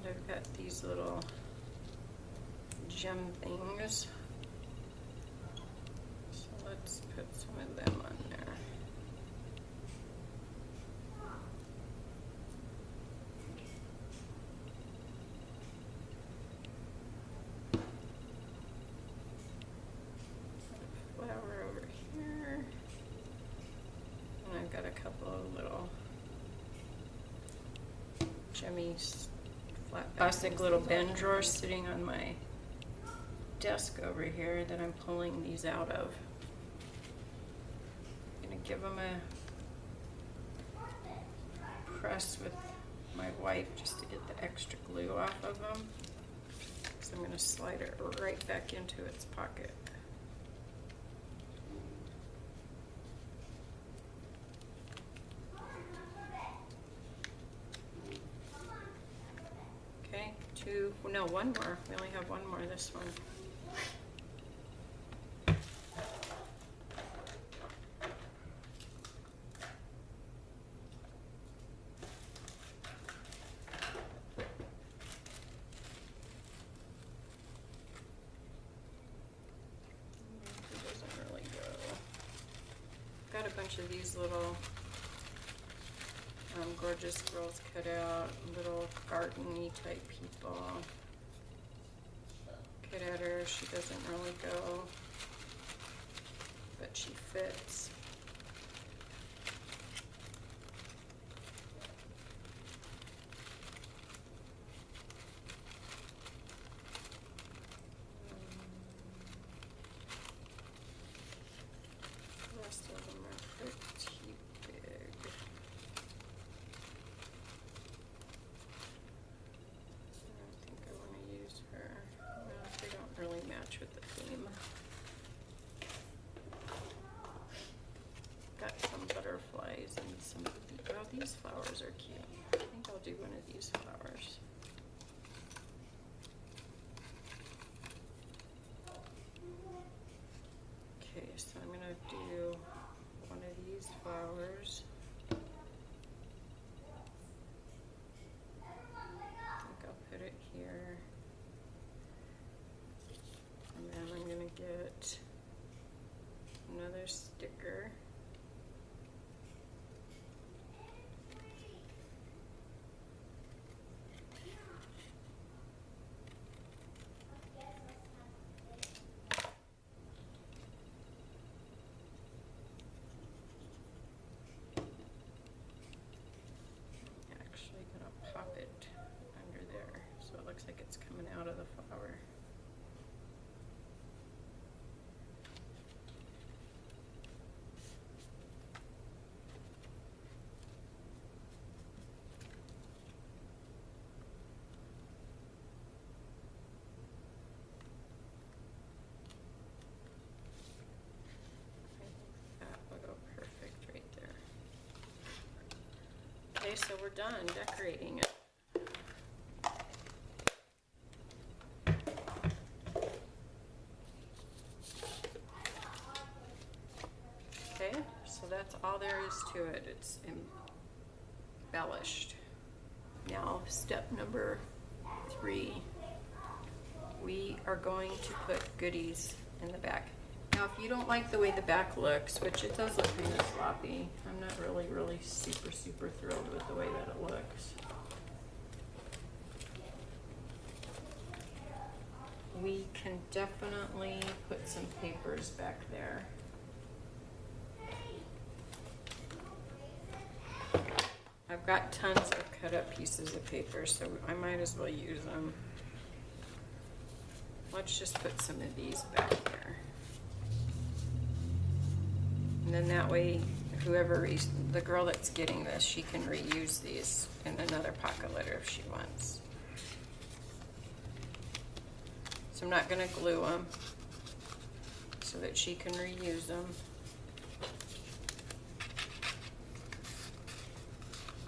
I've got these little gem things, so let's put some of them on there. Flower over here, and I've got a couple of little gemmies. Plastic little bin drawer sitting on my desk over here that I'm pulling these out of. I'm going to give them a press with my wipe just to get the extra glue off of them. So I'm going to slide it right back into its pocket. Okay, no, one more. We only have one more, this one. It doesn't really go. Got a bunch of these little gorgeous girls cut out, little garden-y type people. Cut at her, she doesn't really go, but she fits. The rest of them are pretty big. I don't think I want to use her. No, they don't really match with the theme. Got some butterflies and some, oh, these flowers are cute. I think I'll do one of these flowers. Okay, so I'm gonna do one of these flowers. I think I'll put it here. And then I'm gonna get another sticker. Actually gonna pop it under there so it looks like it's coming out of the flower. I think that will go perfect right there. Okay, so we're done decorating it. Okay, so that's all there is to it. It's embellished. Now, step number 3. We are going to put goodies in the back. Now, if you don't like the way the back looks, which it does look kind of sloppy, I'm not really super thrilled with the way that it looks. We can definitely put some papers back there. I've got tons of cut up pieces of paper, so I might as well use them. Let's just put some of these back there. And then that way, the girl that's getting this, she can reuse these in another pocket letter if she wants. So I'm not going to glue them so that she can reuse them.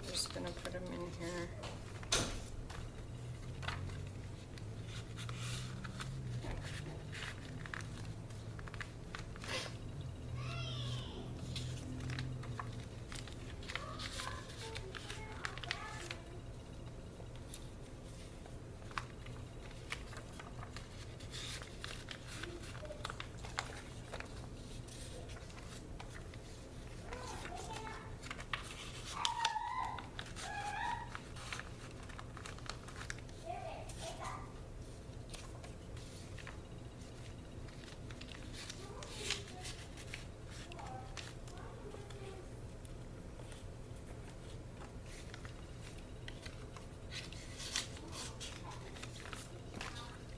I'm just going to put them in here.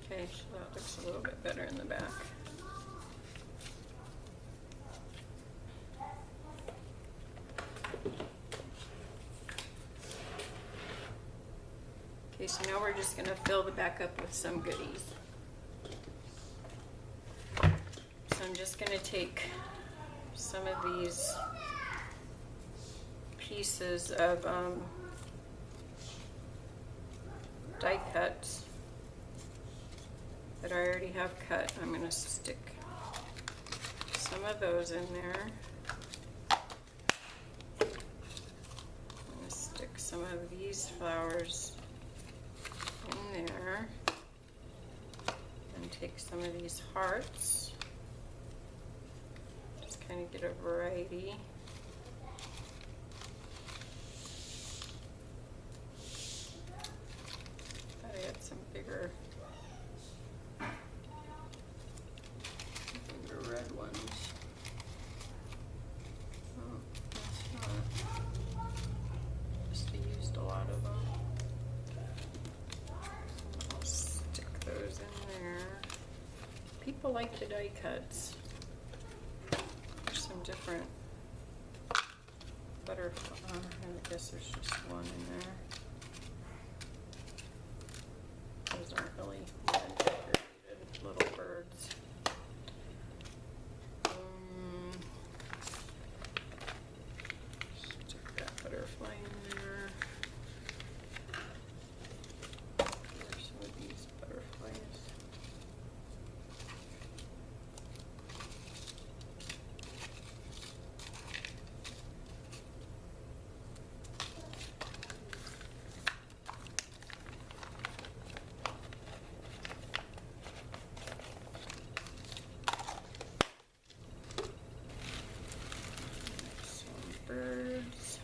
Okay, so that looks a little bit better in the back. Okay, so now we're just gonna fill the back up with some goodies. So I'm just gonna take some of these pieces of die cuts that I already have cut. I'm gonna stick some of those in there. I'm gonna stick some of these flowers in there and take some of these hearts. Just kind of get a variety. I had some bigger red ones. Oh, that's not. Just used a lot of them. I'll stick those in there. People like the die cuts. There's some different butterfly. I guess there's just one in there. Those aren't really well decorated little birds. Stick that butterfly in there. There's some of these butterflies. Birds.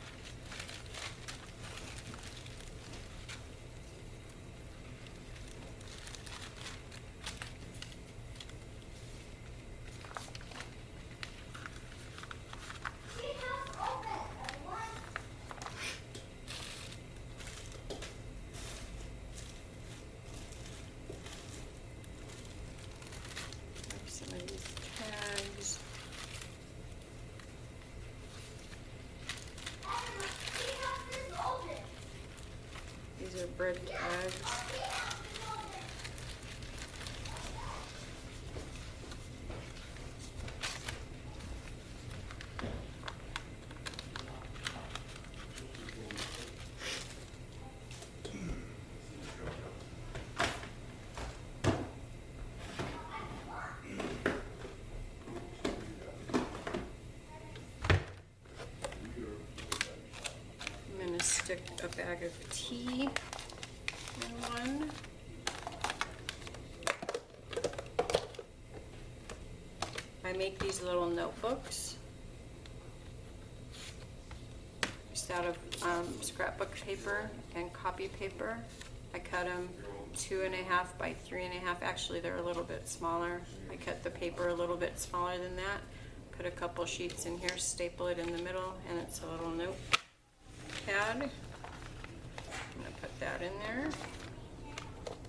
Some of these tags. These are bread tags. I'm going to stick a bag of tea in one. I make these little notebooks just out of scrapbook paper and copy paper. I cut them 2.5 by 3.5. Actually, they're a little bit smaller. I cut the paper a little bit smaller than that. Put a couple sheets in here, staple it in the middle, and it's a little notepad. I'm going to put that in there.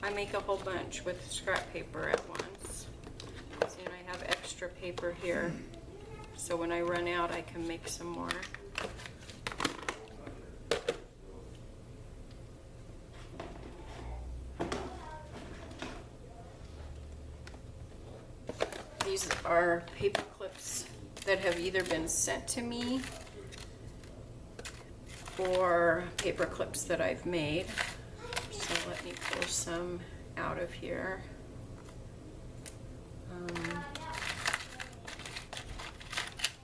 I make a whole bunch with scrap paper at once. See, and I have extra paper here, so when I run out, I can make some more. These are paper clips that have either been sent to me or paper clips that I've made. So let me pull some out of here.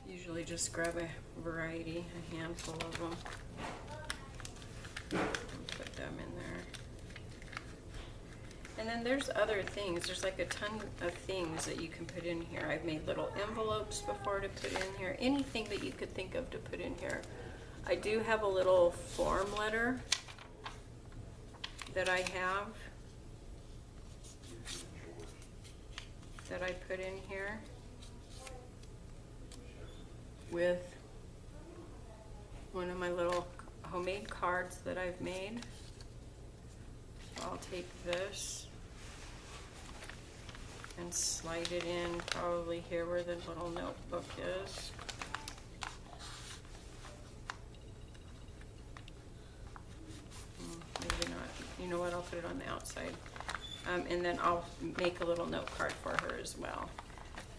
Usually just grab a variety, a handful of them, and put them in there. And then there's other things. There's like a ton of things that you can put in here. I've made little envelopes before to put in here. Anything that you could think of to put in here. I do have a little form letter that I have that I put in here with one of my little homemade cards that I've made. So I'll take this and slide it in probably here where the little notebook is. Maybe not. You know what, I'll put it on the outside. And then I'll make a little note card for her as well.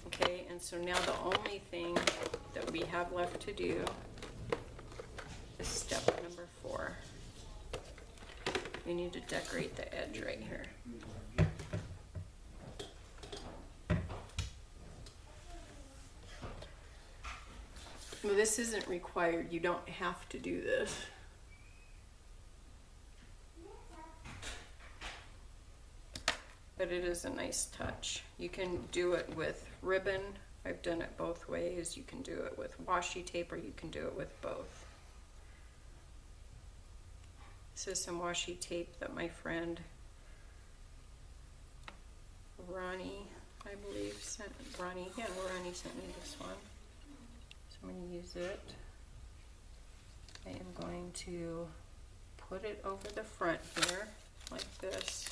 Okay, and so now the only thing that we have left to do is step number 4. We need to decorate the edge right here. Well, this isn't required. You don't have to do this. But it is a nice touch. You can do it with ribbon. I've done it both ways. You can do it with washi tape or you can do it with both. This is some washi tape that my friend Ronnie, I believe, sent. Ronnie sent me this one. So I'm going to use it. I am going to put it over the front here like this.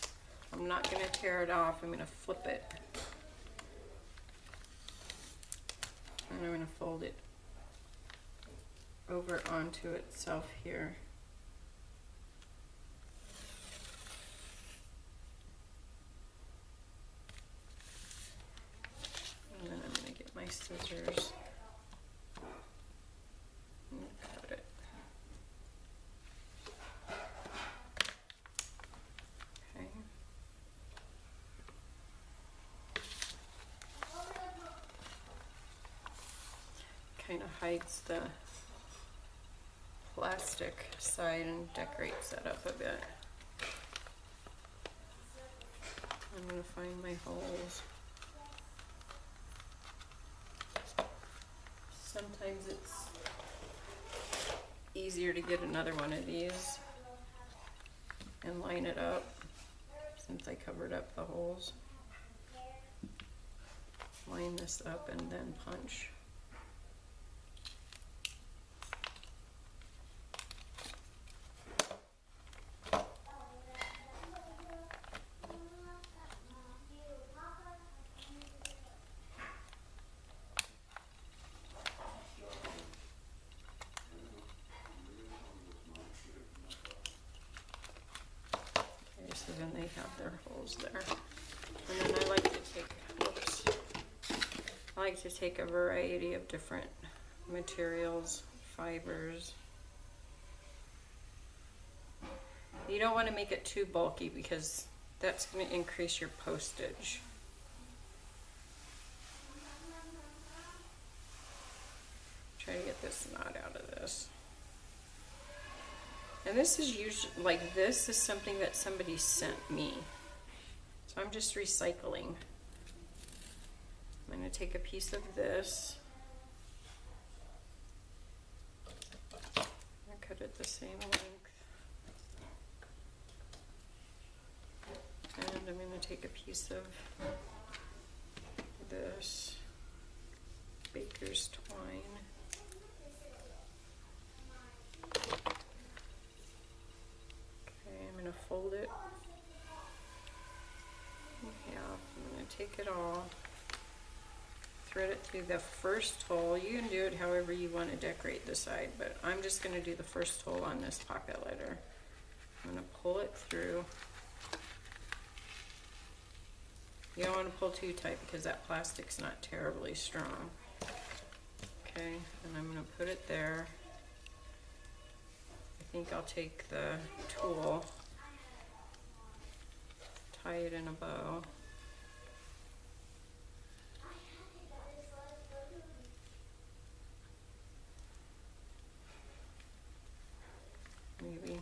I'm not going to tear it off. I'm going to flip it. And I'm going to fold it over onto itself here. And then I'm going to get my scissors and cut it. Okay. Kind of hides the plastic side and decorates that up a bit. I'm going to find my holes. Sometimes it's easier to get another one of these and line it up since I covered up the holes. Line this up and then punch. So then they have their holes there. And then I like to take a variety of different materials, fibers. You don't want to make it too bulky because that's going to increase your postage. Try to get this knot out of this. And this is usually, like, this is something that somebody sent me. So I'm just recycling. I'm going to take a piece of this. I cut it the same length. And I'm going to take a piece of this baker's twine. I'm going to fold it in half. I'm going to take it all, thread it through the first hole. You can do it however you want to decorate the side, but I'm just going to do the first hole on this pocket letter. I'm going to pull it through. You don't want to pull too tight because that plastic's not terribly strong. Okay, and I'm going to put it there. I think I'll take the tool, tie it in a bow. Maybe.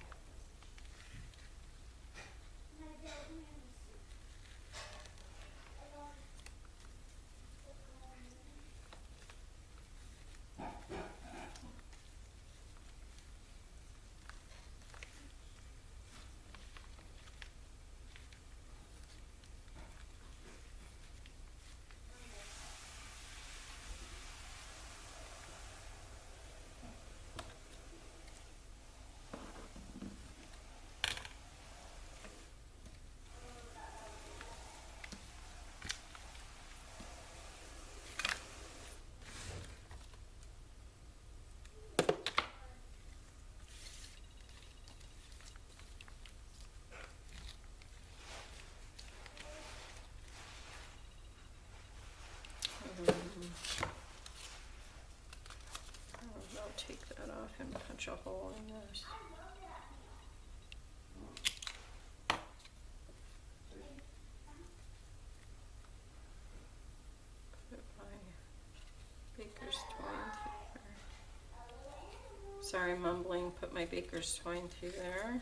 Sorry, mumbling. Put my baker's twine through there.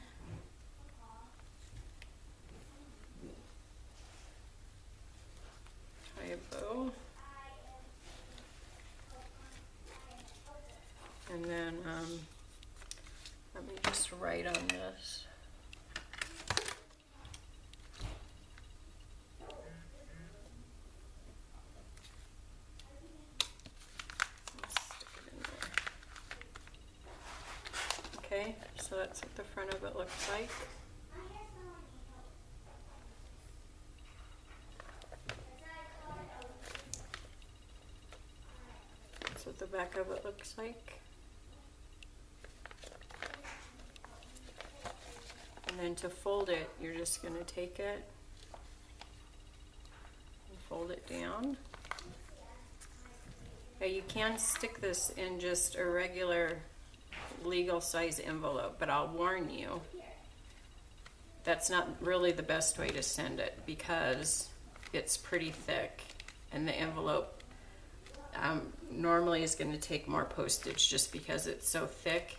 Tie a bow. And then, let me just write on this. Okay, so that's what the front of it looks like. That's what the back of it looks like. And then to fold it, you're just going to take it and fold it down. Now you can stick this in just a regular legal size envelope, but I'll warn you, that's not really the best way to send it because it's pretty thick and the envelope normally is going to take more postage just because it's so thick,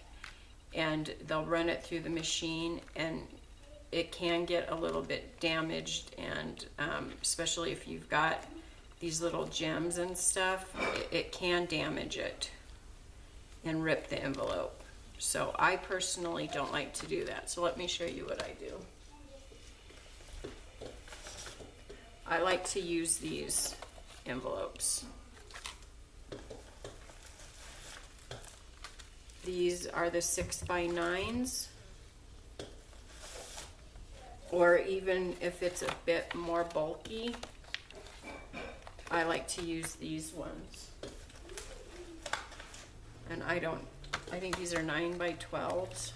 and they'll run it through the machine and it can get a little bit damaged, and especially if you've got these little gems and stuff, it can damage it and rip the envelope. So I personally don't like to do that. So let me show you what I do. I like to use these envelopes. These are the 6x9s, or even if it's a bit more bulky, I like to use these ones. And I think these are 9x12s,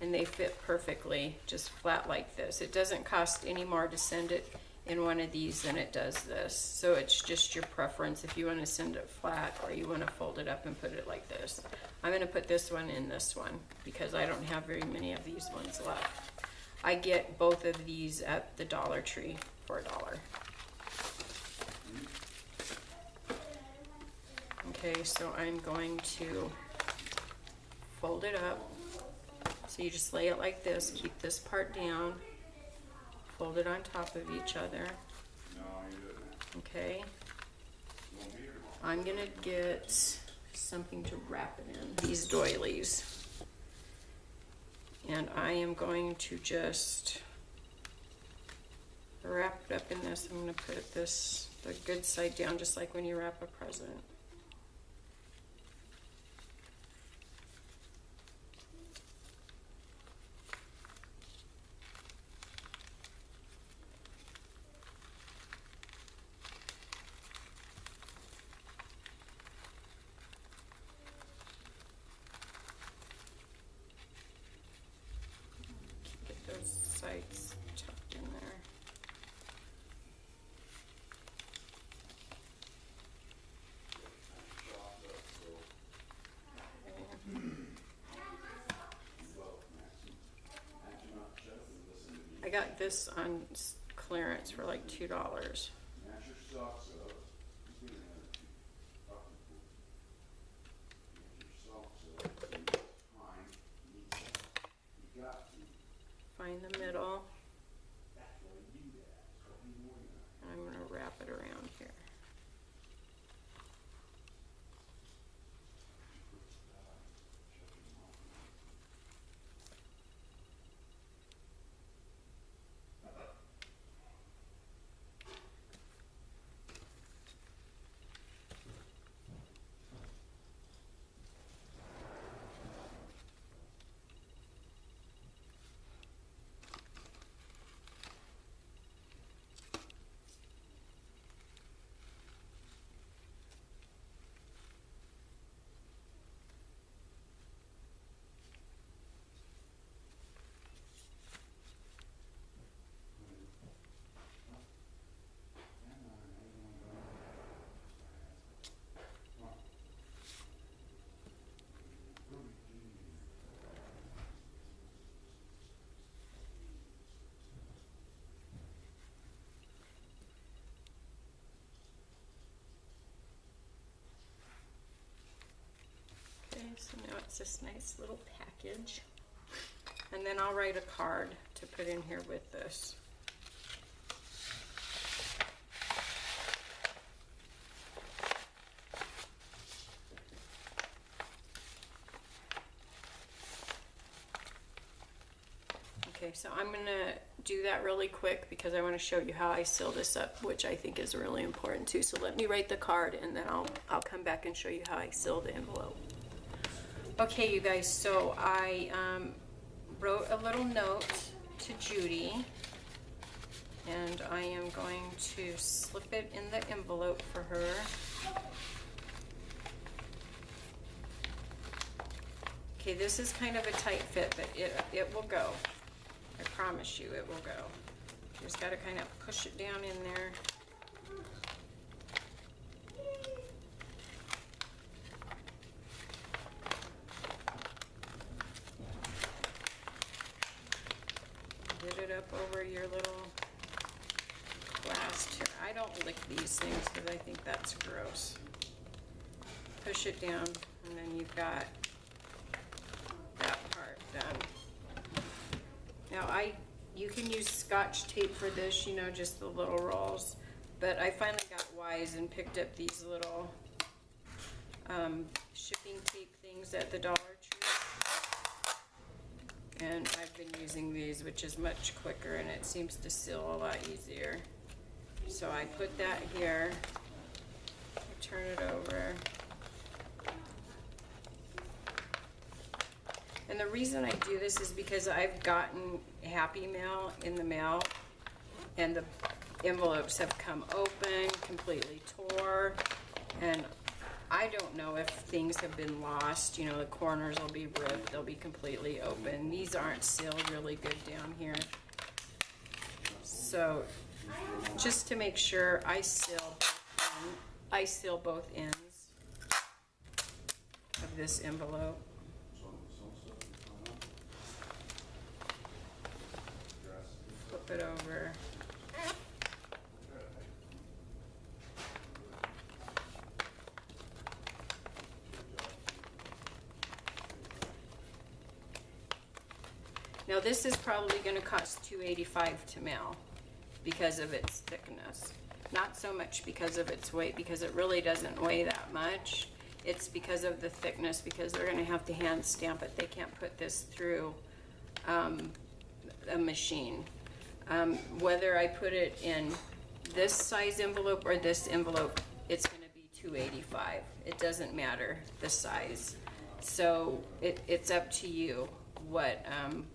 and they fit perfectly, just flat like this. It doesn't cost any more to send it in one of these than it does this. So it's just your preference if you want to send it flat or you want to fold it up and put it like this. I'm going to put this one in this one because I don't have very many of these ones left. I get both of these at the Dollar Tree for $1. Okay, so I'm going to fold it up. So you just lay it like this, keep this part down, fold it on top of each other. Okay. I'm gonna get something to wrap it in, these doilies. And I am going to just wrap it up in this. I'm gonna put this, the good side down, just like when you wrap a present. Sides tucked in there. I got this on clearance for like $2. Find the middle, and I'm going to wrap it around here. So now it's this nice little package. And then I'll write a card to put in here with this. Okay, so I'm gonna do that really quick because I want to show you how I seal this up, which I think is really important too. So let me write the card and then I'll come back and show you how I seal the envelope. Okay, you guys, so I wrote a little note to Judy and I am going to slip it in the envelope for her. Okay, this is kind of a tight fit, but it will go. I promise you it will go. You just got to kind of push it down in there. Get it up over your little blast here. I don't lick these things because I think that's gross. Push it down and then you've got that part done. Now you can use Scotch tape for this, you know, just the little rolls, but I finally got wise and picked up these little shipping tape things at the Dollar Tree, and I've been using these, which is much quicker and it seems to seal a lot easier. So I put that here, I turn it over. And the reason I do this is because I've gotten Happy Mail in the mail and the envelopes have come open, completely tore, and I don't know if things have been lost. You know, the corners will be ripped, they'll be completely open. These aren't sealed really good down here. So just to make sure, I seal both ends of this envelope. Flip it over. Now this is probably going to cost $2.85 to mail because of its thickness. Not so much because of its weight, because it really doesn't weigh that much. It's because of the thickness, because they're going to have to hand stamp it. They can't put this through a machine. Whether I put it in this size envelope or this envelope, it's going to be $2.85. It doesn't matter the size. So it's up to you what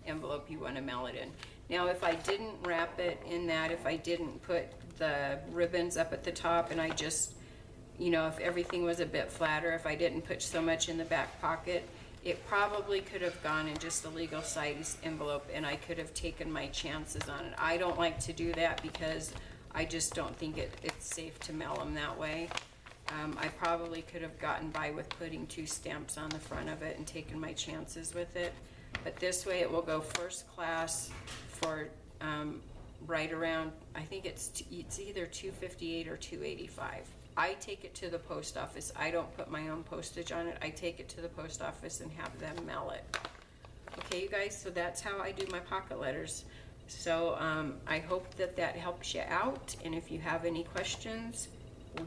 envelope you want to mail it in. Now if I didn't wrap it in that, if I didn't put the ribbons up at the top and I just, you know, if everything was a bit flatter, if I didn't put so much in the back pocket, it probably could have gone in just a legal size envelope and I could have taken my chances on it. I don't like to do that because I just don't think it's safe to mail them that way. I probably could have gotten by with putting 2 stamps on the front of it and taken my chances with it. But this way it will go first class for right around, I think it's either $2.58 or $2.85. I take it to the post office. I don't put my own postage on it. I take it to the post office and have them mail it. Okay, you guys, so that's how I do my pocket letters. So I hope that helps you out. And if you have any questions,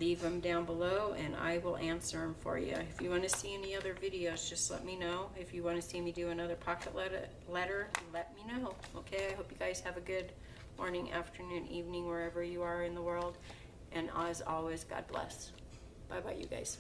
leave them down below and I will answer them for you. If you want to see any other videos, just let me know. If you want to see me do another pocket letter, let me know. Okay, I hope you guys have a good morning, afternoon, evening, wherever you are in the world. And as always, God bless. Bye-bye, you guys.